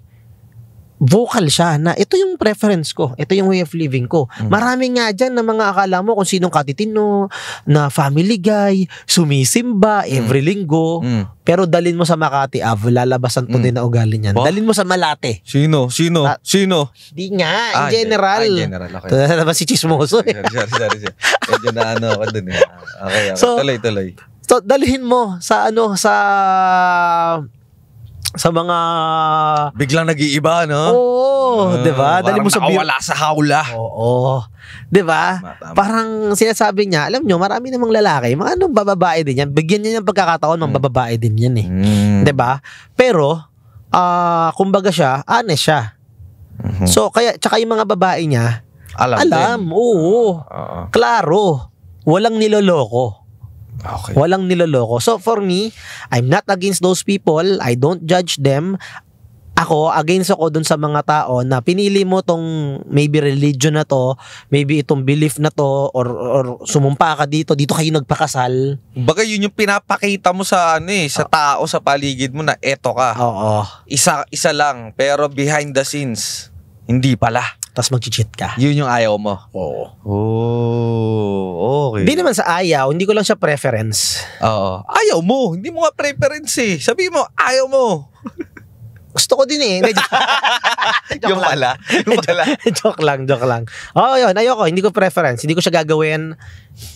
Speaker 1: vocal siya na ito yung preference ko. Ito yung way of living ko. Marami nga dyan na mga akala mo kung sinong katitino, na family guy, sumisimba every linggo. Pero dalin mo sa Makati Ave, lalabasan to din na ugali niyan. Dalin mo sa Malate.
Speaker 5: Sino?
Speaker 1: Di nga, in general.
Speaker 5: In general, okay.
Speaker 1: Ito si Chismoso eh.
Speaker 5: Sorry. Medyo na ako dun eh. Okay.
Speaker 1: So,
Speaker 5: tuloy.
Speaker 1: So, dalhin mo sa sa mga
Speaker 5: biglang nag-iiba, no?
Speaker 1: Oo, 'di ba? Dali mo sa
Speaker 5: nakawala sa hawla.
Speaker 1: Oo. 'Di ba? Parang sinasabi niya, alam nyo, marami namang lalaki, mga anong bababae din yan. Bigyan niya ng pagkakataon, mga babae din yan eh. 'Di ba? Pero kumbaga siya, honest siya. So kaya tsaka yung mga babae niya, alam, oo. Klaro. Walang niloloko.
Speaker 5: Okay.
Speaker 1: Walang niloloko. So for me, I'm not against those people. I don't judge them. Ako, against ako dun sa mga tao na pinili mo tong maybe religion na to, maybe itong belief na to, or sumumpa ka dito kayo nagpakasal.
Speaker 5: Baga yun yung pinapakita mo sa sa tao sa paligid mo na eto ka.
Speaker 1: Oo.
Speaker 5: Isa lang, pero behind the scenes, hindi pala.
Speaker 1: Tapos mag-cheat ka.
Speaker 5: Yun yung ayaw mo.
Speaker 1: Oo.
Speaker 5: Okay.
Speaker 1: Hindi naman sa ayaw, hindi ko lang siya preference.
Speaker 5: Oo. Ayaw mo, hindi mo nga preference eh. Sabi mo, ayaw mo.
Speaker 1: Gusto ko din eh.
Speaker 5: Yung pala.
Speaker 1: Joke lang. Oo, yun. Ayoko. Hindi ko preference. Hindi ko siya gagawin.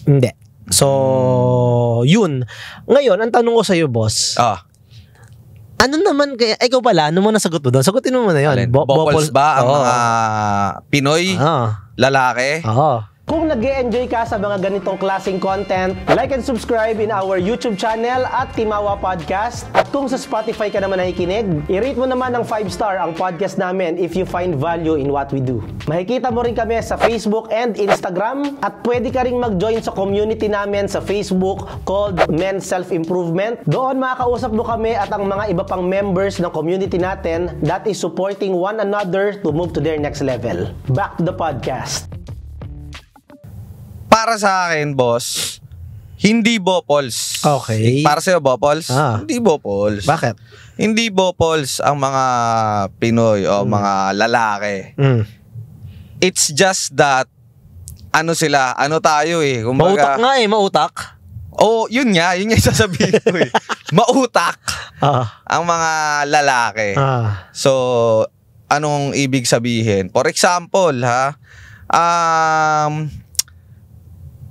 Speaker 1: Hindi. So, yun. Ngayon, ang tanong ko sa'yo, boss. Ano naman kaya, ikaw pala, ano mo nasagot mo doon? Sagutin mo muna yun.
Speaker 5: Bopols ba ang mga Pinoy? Lalaki?
Speaker 1: Oo. Kung nag-e-enjoy ka sa mga ganitong klaseng content, like and subscribe in our YouTube channel at Timawa Podcast. At kung sa Spotify ka naman nakikinig, i-rate mo naman ng 5-star ang podcast namin if you find value in what we do. Makikita mo rin kami sa Facebook and Instagram at pwede ka ring mag-join sa community namin sa Facebook called Men's Self-Improvement. Doon makakausap mo kami at ang mga iba pang members ng community natin that is supporting one another to move to their next level. Back to the podcast.
Speaker 5: Para sa akin, boss, Hindi Bopols.
Speaker 1: Okay.
Speaker 5: Para sa'yo, Bopols? Hindi Bopols.
Speaker 1: Bakit?
Speaker 5: Hindi Bopols ang mga Pinoy o mga lalaki. It's just that, ano sila, ano tayo eh.
Speaker 1: Mautak nga eh, mautak.
Speaker 5: Yun nga yung sasabihin ko eh. Mautak ang mga lalaki. So, anong ibig sabihin? For example,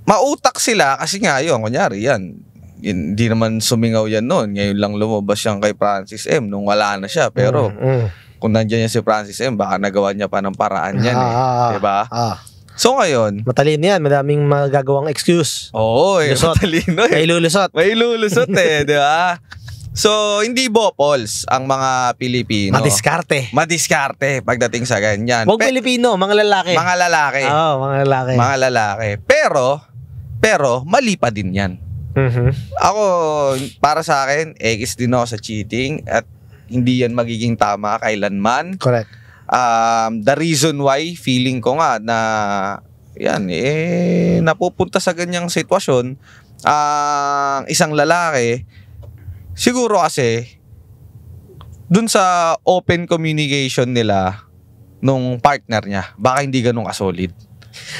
Speaker 5: mautak sila kasi nga yun, kunyari yan, hindi naman sumingaw yan noon. Ngayon lang lumabas yan kay Francis M. nung wala na siya. Pero kung nandiyan yan si Francis M, baka nagawa niya pa ng paraan yan diba? So ngayon,
Speaker 1: matalino yan, madaming magagawang excuse.
Speaker 5: Oo, matalino eh. May lulusot eh, diba? So, hindi Bopols ang mga Pilipino. Madiskarte pagdating sa ganyan.
Speaker 1: Huwag Pilipino, mga lalaki.
Speaker 5: Mga lalaki. Mga lalaki. Pero, mali pa din yan. Ako, para sa akin, X din ako sa cheating at hindi yan magiging tama kailanman.
Speaker 1: Correct.
Speaker 5: The reason why, feeling ko nga na yan, napupunta sa ganyang sitwasyon, isang lalaki, siguro kasi, dun sa open communication nila nung partner niya, baka hindi ganun kasolid.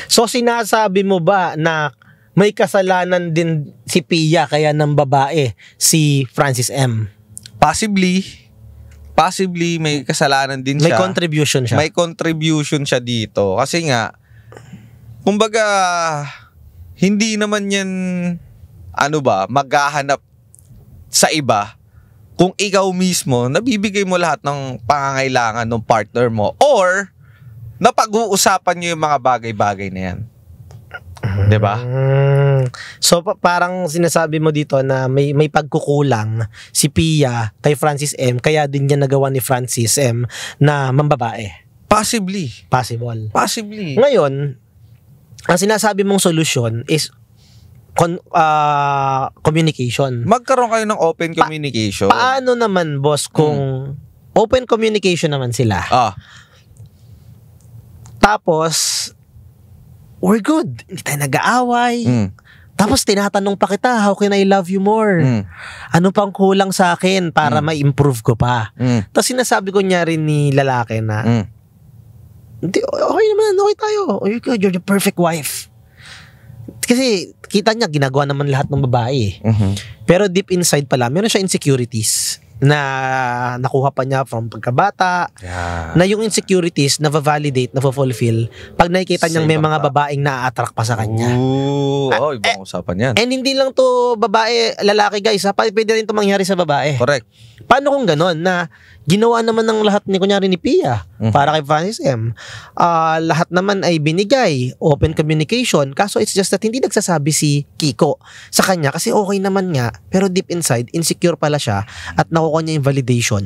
Speaker 1: So, sinasabi mo ba na may kasalanan din si Pia kaya ng babae si Francis M?
Speaker 5: Possibly may kasalanan din siya.
Speaker 1: May contribution siya.
Speaker 5: May contribution siya dito. Kasi nga, kumbaga, hindi naman yan, maghahanap sa iba kung ikaw mismo, nabibigay mo lahat ng pangangailangan ng partner mo or napag-uusapan nyo yung mga bagay-bagay na yan. Diba?
Speaker 1: So parang sinasabi mo dito na may pagkukulang si Pia kay Francis M, kaya din niya nagawa ni Francis M na mambabae.
Speaker 5: Possibly. Ngayon, ang sinasabi mong solusyon is communication. Magkaroon kayo ng open communication.
Speaker 1: Paano naman, boss, kung open communication naman sila? Tapos we're good. Hindi tayo nag-aaway. Tapos tinatanong pa kita, how can I love you more? Ano pang kulang sa akin para ma-improve ko pa? Tapos sinasabi ko niya rin ni lalaki na, hindi, okay naman, okay tayo. You're good, you're the perfect wife. Kasi kita niya, ginagawa naman lahat ng babae. Pero deep inside pala, meron siya insecurities na nakuha pa niya from pagkabata, na yung insecurities na validate, na fulfill pag nakikita niyang may mga babaeng na-attract pa sa kanya.
Speaker 5: Ibang usapan yan.
Speaker 1: And hindi lang to babae, lalaki guys, pwede rin to mangyari sa babae.
Speaker 5: Correct.
Speaker 1: Paano kung ganon na ginawa naman ng lahat ni kunyari ni Pia para kay Francis M, lahat naman ay binigay, open communication, kaso it's just that hindi nagsasabi si Kiko sa kanya kasi okay naman nga, pero deep inside insecure pala siya at nakukuha niya yung validation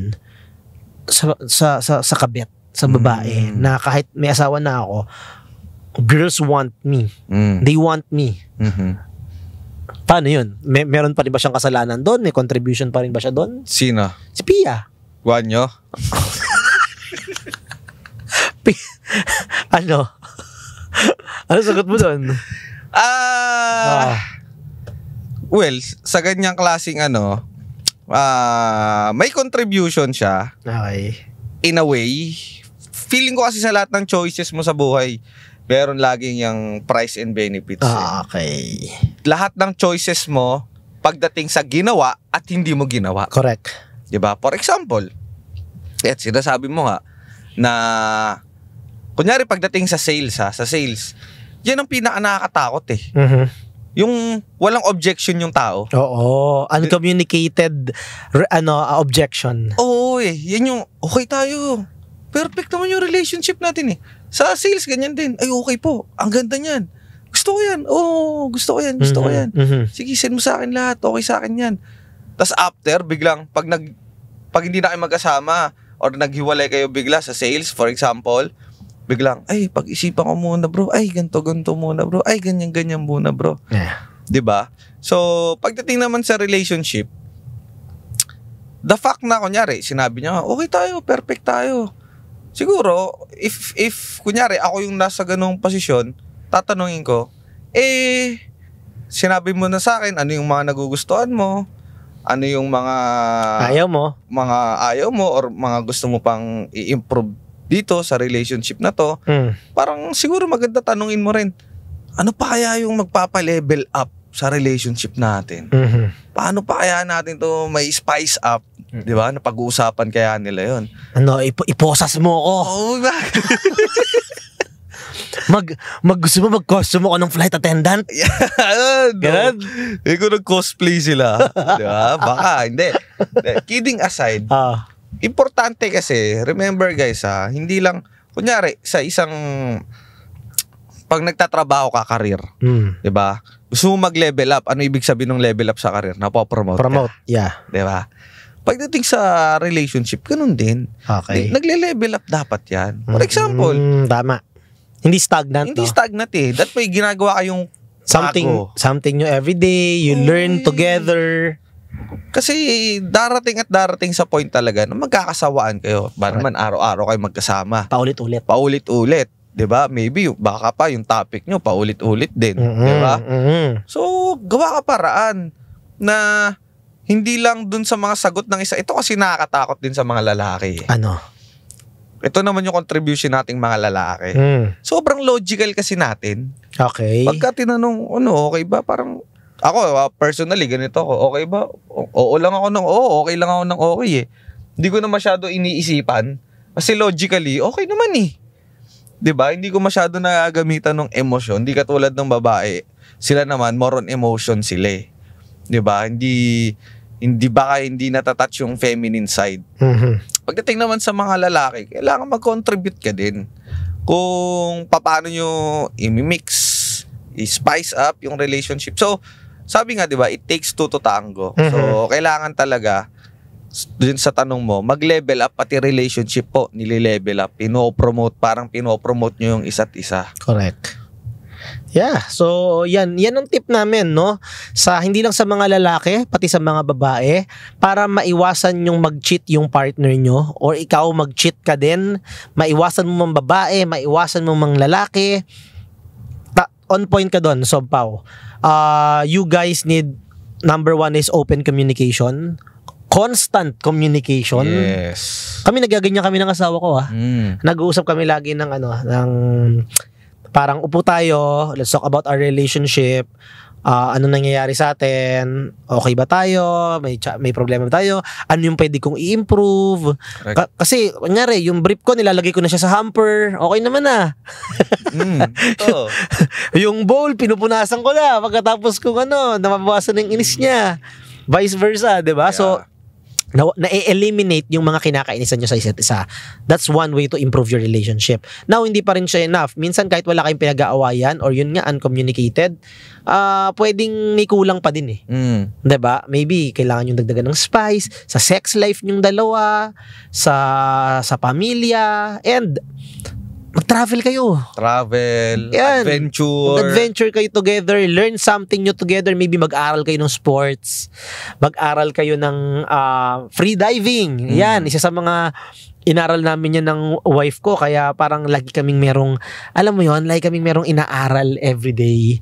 Speaker 1: sa kabit, sa babae, na kahit may asawa na ako, girls want me, they want me. Paano yun? Meron pa rin ba siyang kasalanan doon? May contribution pa rin ba siya doon?
Speaker 5: Sino?
Speaker 1: Si Pia.
Speaker 5: Guanyo?
Speaker 1: Ano? Ano sagot mo doon?
Speaker 5: Well, sa ganyang klaseng may contribution siya.
Speaker 1: Okay.
Speaker 5: In a way. Feeling ko kasi sa lahat ng choices mo sa buhay, meron laging yung price and benefits.
Speaker 1: Okay.
Speaker 5: Lahat ng choices mo, pagdating sa ginawa at hindi mo ginawa.
Speaker 1: Correct.
Speaker 5: Diba? For example, sinasabi mo nga, na, kunyari pagdating sa sales, yan ang pinaka nakakatakot eh. Yung walang objection yung tao.
Speaker 1: Oo. Uncommunicated objection.
Speaker 5: Oo eh. Yan yung, okay tayo. Perfect naman yung relationship natin eh. Sa sales, ganyan din. Ay, okay po. Ang ganda niyan. Gusto ko yan. Oo, gusto ko yan. Gusto ko yan. Sige, send mo sa akin lahat. Okay sa akin yan. Tapos after, biglang, pag hindi na kayo magkasama or naghiwalay kayo bigla sa sales, for example, biglang, ay, pag-isipan ko muna bro. Ay, ganto muna bro. Ay, ganyan muna bro.
Speaker 1: Yeah.
Speaker 5: Diba? So, pagdating naman sa relationship, the fact na, kunyari, sinabi niya, okay tayo, perfect tayo. Siguro, if kunyari, ako yung nasa ganong posisyon, tatanungin ko, sinabi mo na sa akin ano yung mga nagugustuhan mo, ano yung mga
Speaker 1: Ayaw mo?
Speaker 5: Mga ayaw mo or mga gusto mo pang i-improve dito sa relationship na to. Parang siguro maganda tanungin mo rin, ano pa kaya yung magpapa-level up sa relationship natin? Paano pa kaya natin to may spice up? Di ba? Napag-uusapan kaya nila yon.
Speaker 1: Ano, iposas mo ako.
Speaker 5: Oo,
Speaker 1: Gusto mo mag-costume ako ng flight attendant?
Speaker 5: Ganun. Kung nag-cosplay sila. Di ba? Baka, hindi. Kidding aside, importante kasi, remember guys hindi lang, kunyari, sa isang, pag nagtatrabaho ka, career, di ba? Gusto mo mag-level up, ano ibig sabihin ng level up sa career? Napopromote ka.
Speaker 1: Yeah.
Speaker 5: Di ba? Pagdating sa relationship, ganun din.
Speaker 1: Okay.
Speaker 5: Nagle-level up dapat yan. For example,
Speaker 1: tama. Hindi stagnant,
Speaker 5: hindi stagnant That way, ginagawa kayong
Speaker 1: something new every day, you learn together.
Speaker 5: Kasi darating sa point talaga na magkakasawaan kayo. Ba naman araw-araw kayo magkasama. Paulit-ulit. 'Di ba? Maybe baka pa yung topic nyo paulit-ulit din, 'di ba? So, gawa ka paraan na hindi lang dun sa mga sagot ng isa. Ito kasi nakakatakot din sa mga lalaki.
Speaker 1: Ano?
Speaker 5: Ito naman yung contribution nating mga lalaki. Sobrang logical kasi natin.
Speaker 1: Okay.
Speaker 5: Pagka tinanong, okay ba? Parang, ako, personally, ganito ako. Okay ba? Oo lang ako ng okay lang ako ng okay eh. Hindi ko na masyado iniisipan. Kasi logically, okay naman eh. 'Di ba? Hindi ko masyado nagagamitan ng emosyon. Hindi katulad ng babae. Sila naman, more on emotion sila eh. 'Di ba? Hindi natatouch yung feminine side. Pagdating naman sa mga lalaki, kailangan mag-contribute ka din. Kung paano nyo i-mix, i-spice up yung relationship. So, sabi nga, di ba, it takes two to tango. So, kailangan talaga, dun sa tanong mo, mag-level up pati relationship po, nile-level up. Parang pinopromote nyo yung isa't isa.
Speaker 1: Correct. Yeah, so yan ang tip namin, no? Sa hindi lang sa mga lalaki, pati sa mga babae, para maiwasan yung mag-cheat yung partner nyo or ikaw mag-cheat ka din, maiwasan mo mang babae, maiwasan mo mang lalaki. On point ka doon, Sobpaw. You guys need, number one is open communication. Constant communication.
Speaker 5: Yes.
Speaker 1: Kami nagaganyan kami ng asawa ko Nag-uusap kami lagi ng parang upo tayo, let's talk about our relationship. Ano nangyayari sa atin? Okay ba tayo? May problema ba tayo? Ano yung pwede kong i-improve? Kasi, kunyari, yung brief ko, nilalagay ko na siya sa hamper. Okay naman na. Yung bowl, pinupunasan ko na. Pagkatapos kung namabawasan ng inis niya. Vice versa, diba? Yeah. So, na-eliminate yung mga kinakainisan nyo sa isa't isa. That's one way to improve your relationship. Now, hindi pa rin siya enough. Minsan, kahit wala kayong pinag-aawayan or yun nga, uncommunicated, pwedeng may kulang pa din eh. Diba? Maybe, kailangan yung dagdagan ng spice sa sex life nyong dalawa, sa pamilya, and mag-travel kayo. Adventure kayo together, learn something new together, maybe mag-aral kayo ng sports, mag-aral kayo ng free diving. Yan, isa sa mga inaral namin yan ng wife ko, kaya parang lagi kaming merong, alam mo yun, lagi kaming merong inaaral everyday.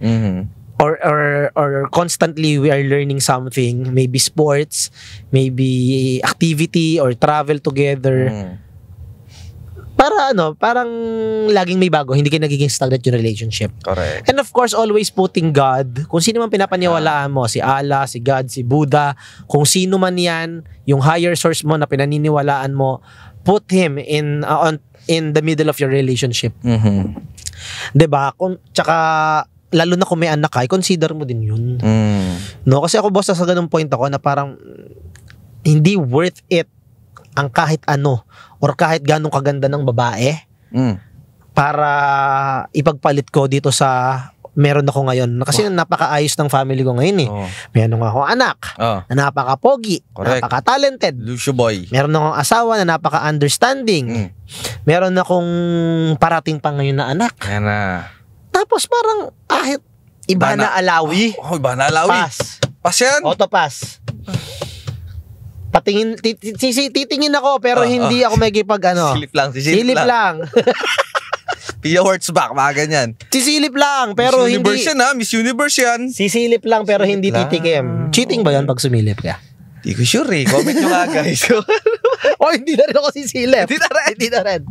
Speaker 1: Or constantly we are learning something, maybe sports, maybe activity or travel together. Para parang laging may bago, hindi kayo nagiging stagnant yung relationship.
Speaker 5: Correct.
Speaker 1: And of course, always putting God, kung sino man pinapaniwalaan mo, si Allah, si God, si Buddha, kung sino man yan, yung higher source mo na pinaniniwalaan mo, put him in the middle of your relationship. Diba? Tsaka, lalo na kung may anak ka, consider mo din yun. No? Kasi ako, boss, sa ganung point ako na parang hindi worth it ang kahit ano or kahit ganong kaganda ng babae para ipagpalit ko dito sa meron ako ngayon. Kasi napakaayos ng family ko ngayon eh. Meron ako anak na napaka-pogi, napaka-talented.
Speaker 5: Lucio boy.
Speaker 1: Meron akong asawa na napaka-understanding. Meron akong parating pa ngayon na anak.
Speaker 5: Yan na.
Speaker 1: Tapos parang iba na alawi.
Speaker 5: Iba na alawi. Pass yan.
Speaker 1: Autopass. Titingin ako pero hindi ako makikipag
Speaker 5: Silip lang. Pia Wurtzbach, mga ganyan.
Speaker 1: Sisilip lang, pero
Speaker 5: Miss Universe
Speaker 1: hindi...
Speaker 5: yan ha, Miss Universe yan.
Speaker 1: Sisilip lang, pero hindi
Speaker 5: lang.
Speaker 1: titikim. Cheating ba yan pag sumilip ka?
Speaker 5: Hindi ko sure eh. Comment nyo nga guys.
Speaker 1: O, hindi na rin ako sisilip.
Speaker 5: Hindi na rin.
Speaker 1: Hindi na rin.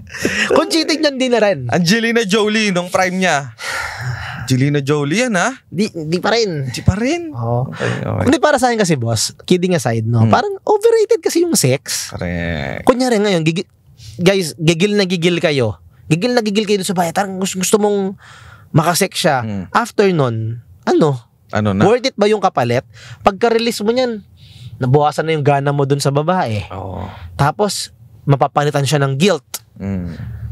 Speaker 1: Kung cheating yan, hindi na rin.
Speaker 5: Angelina Jolie nung prime niya. Angelina Jolie yan ha.
Speaker 1: Di pa rin.
Speaker 5: Hindi pa rin.
Speaker 1: Oo.
Speaker 5: Okay.
Speaker 1: Hindi, para sa akin kasi, boss, kidding aside, no? Parang overrated kasi yung sex.
Speaker 5: Correct.
Speaker 1: Kunyari ngayon, guys, gigil na gigil kayo. Gigil na gigil kayo sa bahay. Tarang gusto mong makasex siya. After nun, ano na? Worth it ba yung kapalit? Pagka-release mo niyan, nabuwasan na yung gana mo dun sa babae.
Speaker 5: Oo.
Speaker 1: Tapos, mapapalitan siya ng guilt.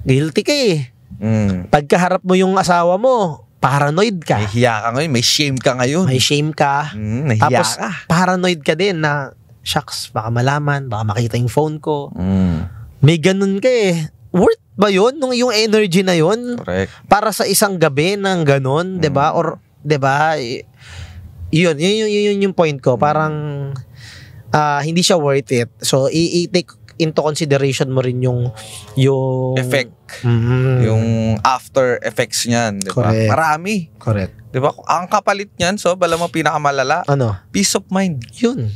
Speaker 1: Guilty ka eh. Pagkaharap mo yung asawa mo, paranoid ka.
Speaker 5: May hiya ka ngayon, may shame ka ngayon.
Speaker 1: May shame ka.
Speaker 5: Nahiya
Speaker 1: Tapos,
Speaker 5: ka.
Speaker 1: paranoid ka din na, shucks, baka malaman, baka makita yung phone ko. May ganun ka eh. Worth ba yun? Yung energy na yun?
Speaker 5: Correct.
Speaker 1: Para sa isang gabi ng ganun, 'di ba? Or 'di ba? Yun yung point ko. Parang hindi siya worth it. So i-take into consideration mo rin yung
Speaker 5: Effect. Yung after effects niyan, 'di ba?
Speaker 1: Correct.
Speaker 5: Marami.
Speaker 1: Correct.
Speaker 5: 'Di ba? Ang kapalit niyan, so bala mo pinakamalala.
Speaker 1: Ano?
Speaker 5: Peace of mind.
Speaker 1: Yun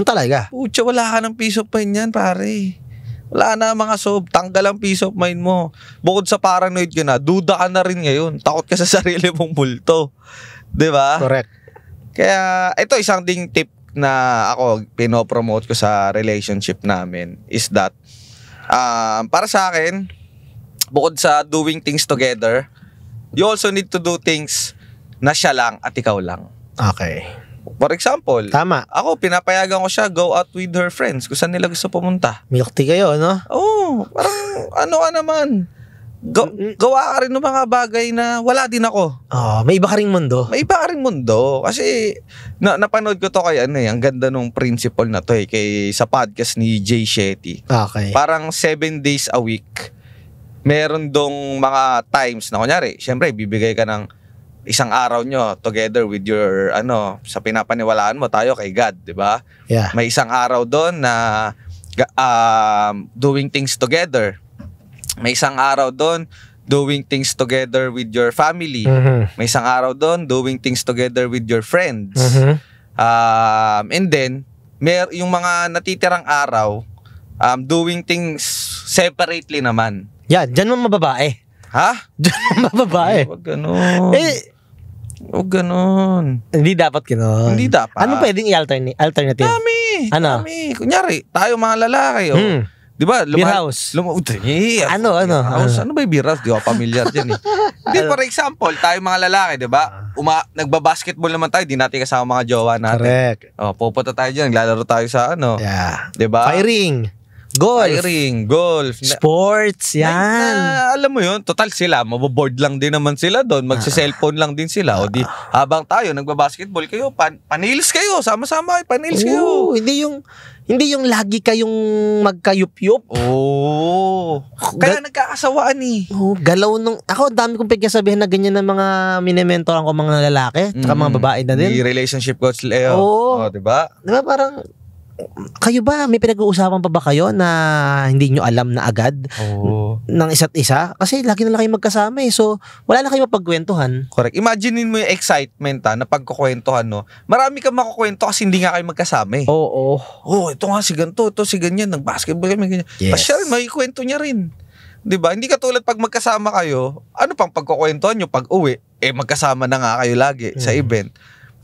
Speaker 1: talaga.
Speaker 5: Pucha, wala ka ng peace of mind niyan, pare. Wala na mga sob, tanggal ang peace of mind mo. Bukod sa paranoid ka na, duda ka na rin ngayon. Takot ka sa sarili mong multo. 'Di ba?
Speaker 1: Correct.
Speaker 5: Kaya ito isang ding tip na ako pinopromote ko sa relationship namin is that para sa akin, bukod sa doing things together, you also need to do things na siya lang at ikaw lang.
Speaker 1: Okay.
Speaker 5: For example,
Speaker 1: Tama.
Speaker 5: ako pinapayagan ko siya go out with her friends kung saan nila gusto pumunta.
Speaker 1: Milk tea kayo, no?
Speaker 5: Oo, parang ano ka naman. Gawa ka rin ng mga bagay na wala din ako.
Speaker 1: May iba ka ring mundo.
Speaker 5: May iba ka rin mundo. Kasi napanood ko to kay ang ganda nung principle na to sa podcast ni Jay Shetty.
Speaker 1: Okay.
Speaker 5: Parang 7 days a week. Meron dong mga times na kunyari, syempre bibigay ka ng isang araw nyo together with your sa pinapaniwalaan mo tayo kay God, 'di ba?
Speaker 1: Yeah.
Speaker 5: May isang araw doon na doing things together. May isang araw doon doing things together with your family. May isang araw doon doing things together with your friends. And then yung mga natitirang araw doing things separately naman.
Speaker 1: Yan, dyan mo mababae.
Speaker 5: Ha?
Speaker 1: Dyan mo mababae.
Speaker 5: Wag ganun. Huwag ganun.
Speaker 1: Hindi dapat gano'n.
Speaker 5: Hindi dapat.
Speaker 1: Ano pwedeng alternative?
Speaker 5: Dami.
Speaker 1: Ano?
Speaker 5: Dami. Kunyari, tayo mga lalaki. Di ba?
Speaker 1: Beer house.
Speaker 5: Ano? Ano ba yung beer house? Di ako familiar dyan eh. Di, for example, tayo mga lalaki, di ba? Nagbabasketball naman tayo, di natin kasama mga jowa natin.
Speaker 1: Correct.
Speaker 5: Pupunta tayo dyan, naglalaro tayo sa
Speaker 1: Yeah.
Speaker 5: Di ba? Golf.
Speaker 1: Sports, yan.
Speaker 5: Alam mo yun, total sila, maboboard lang din naman sila doon, magsa-cellphone lang din sila. O di, habang tayo, nagbabasketball kayo, panils kayo, sama-sama kayo, panils kayo.
Speaker 1: Hindi yung lagi kayong magkayup-yup.
Speaker 5: Kaya nagkakasawaan eh.
Speaker 1: Galaw nung, ako dami kong pagkasabihin na ganyan ng mga minimentoran ko mga lalaki, tsaka mga babae na din.
Speaker 5: Di relationship coach Leo. Diba?
Speaker 1: Diba parang, kayo ba, may pinag-uusapan pa ba kayo na hindi nyo alam na agad ng isa't isa? Kasi lagi na lang kayo magkasama eh. So, wala na kayo mapagkwentuhan.
Speaker 5: Correct. Imaginein mo yung excitement na pagkukwentuhan, no? Marami kang makukwento kasi hindi nga kayo magkasama eh.
Speaker 1: Oo.
Speaker 5: Ito nga si ganito, ito si ganyan, nag-basketball kami, ganyan.
Speaker 1: Yes.
Speaker 5: Tapos siya rin, may kwento niya rin. Diba? Hindi katulad pag magkasama kayo, ano pang pagkukwentuhan nyo pag uwi? Magkasama na nga kayo lagi sa event.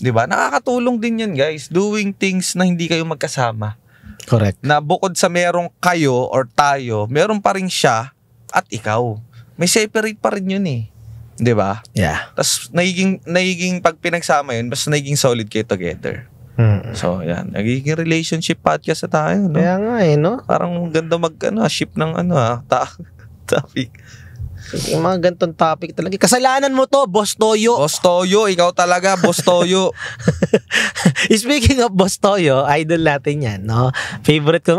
Speaker 5: Diba? Nakakatulong din yan, guys. Doing things na hindi kayo magkasama.
Speaker 1: Correct.
Speaker 5: Na bukod sa merong kayo or tayo, meron pa rin siya at ikaw. May separate pa rin yun eh. Diba?
Speaker 1: Yeah.
Speaker 5: Tapos nagiging pag pinagsama yun, mas nagiging solid kayo together. So, yan. Nagiging relationship podcast na tayo, no?
Speaker 1: Kaya nga eh, no?
Speaker 5: Parang ganda ship ng topic.
Speaker 1: Yung mga gantong topic talaga. Kasalanan mo to, Boss Toyo.
Speaker 5: Boss Toyo, ikaw talaga, Boss Toyo.
Speaker 1: Speaking of Boss Toyo, idol natin yan, no? Favorite ko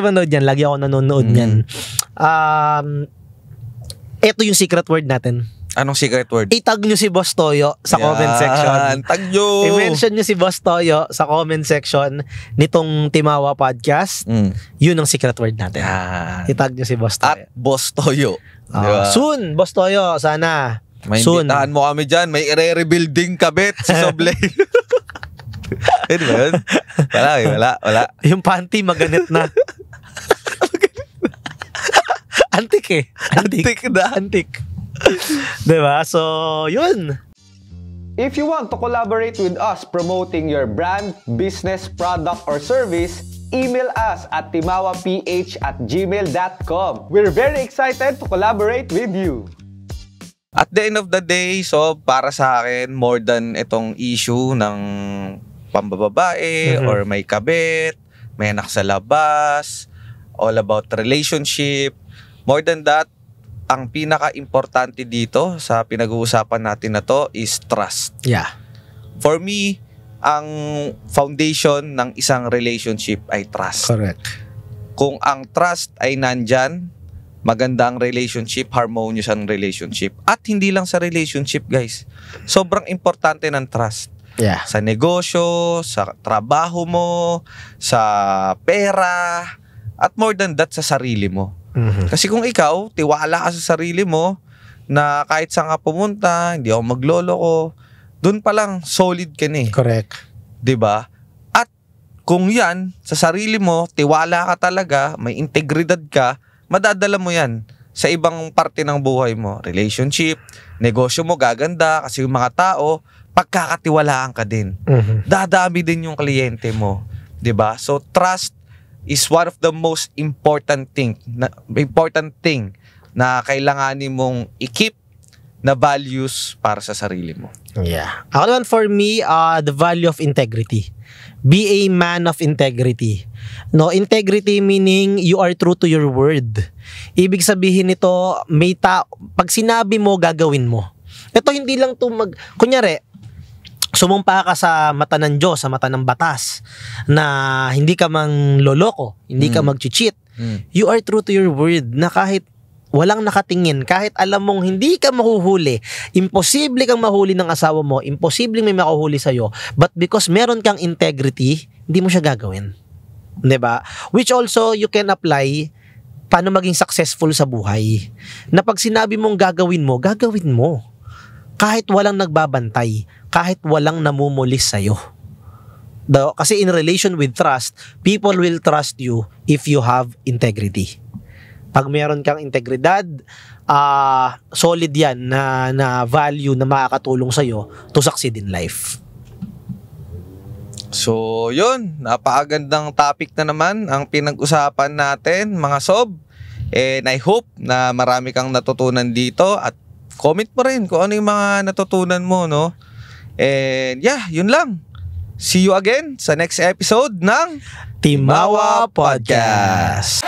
Speaker 1: manood yan. Lagi ako nanonood yan. Ito yung secret word natin.
Speaker 5: Anong secret word?
Speaker 1: Itag nyo si Boss Toyo sa comment section.
Speaker 5: Tag nyo.
Speaker 1: I-mention nyo si Boss Toyo sa comment section nitong Timawa Podcast. Yun ang secret word natin. Itag nyo si Boss Toyo.
Speaker 5: At Boss Toyo. Diba?
Speaker 1: Soon, Boss Toyo, sana.
Speaker 5: May
Speaker 1: Soon.
Speaker 5: imbitahan mo kami dyan. May re-rebuilding kabit si Soblay. Di ba yun? Wala.
Speaker 1: Yung panty maganit na. Antik eh. Antik. Diba? So, yun.
Speaker 6: If you want to collaborate with us promoting your brand, business, product, or service, email us at timawaph@gmail.com. We're very excited to collaborate with you.
Speaker 5: At the end of the day, so para sa akin, more than itong issue ng pambababae or may kabit, may anak sa labas, all about relationship, more than that, ang pinaka-importante dito sa pinag-uusapan natin na to is trust.
Speaker 1: Yeah.
Speaker 5: For me, ang foundation ng isang relationship ay trust.
Speaker 1: Correct.
Speaker 5: Kung ang trust ay nandyan, maganda ang relationship, harmonious ang relationship. At hindi lang sa relationship, guys. Sobrang importante ng trust.
Speaker 1: Yeah.
Speaker 5: Sa negosyo, sa trabaho mo, sa pera, at more than that, sa sarili mo. Kasi kung ikaw, tiwala ka sa sarili mo, na kahit saan ka pumunta, hindi ako magloloko, dun pa lang, solid ka na eh.
Speaker 1: Correct.
Speaker 5: 'Di ba? At kung yan, sa sarili mo, tiwala ka talaga, may integridad ka, madadala mo yan sa ibang parte ng buhay mo. Relationship, negosyo mo gaganda kasi yung mga tao, pagkakatiwalaan ka din. Dadami din yung kliyente mo. 'Di ba? So trust is one of the most important thing na kailanganin mong i-keep na values para sa sarili mo.
Speaker 1: Yeah. Ako naman for me, the value of integrity. Be a man of integrity. No, integrity meaning you are true to your word. Ibig sabihin nito, pag sinabi mo, gagawin mo. Ito hindi lang to kunyari, sumumpa ka sa mata ng Diyos, sa mata ng batas, na hindi ka mang loloko, hindi ka mag-cheat. You are true to your word na kahit walang nakatingin, kahit alam mong hindi ka mahuhuli, imposible kang mahuli ng asawa mo, imposible may makuhuli sa'yo, but because meron kang integrity, hindi mo siya gagawin. Diba? Which also, you can apply paano maging successful sa buhay. Na pag sinabi mong gagawin mo, gagawin mo. Kahit walang nagbabantay, kahit walang namumulis sa'yo. Kasi in relation with trust, people will trust you if you have integrity. Pag meron kang integridad, solid yan na value na makakatulong sa'yo to succeed in life.
Speaker 5: So, yun. Napakagandang topic na naman ang pinag-usapan natin, mga sob. And I hope na marami kang natutunan dito at comment mo rin kung ano yung mga natutunan mo, no? And yeah, yun lang. See you again sa next episode ng
Speaker 1: Timawa Podcast.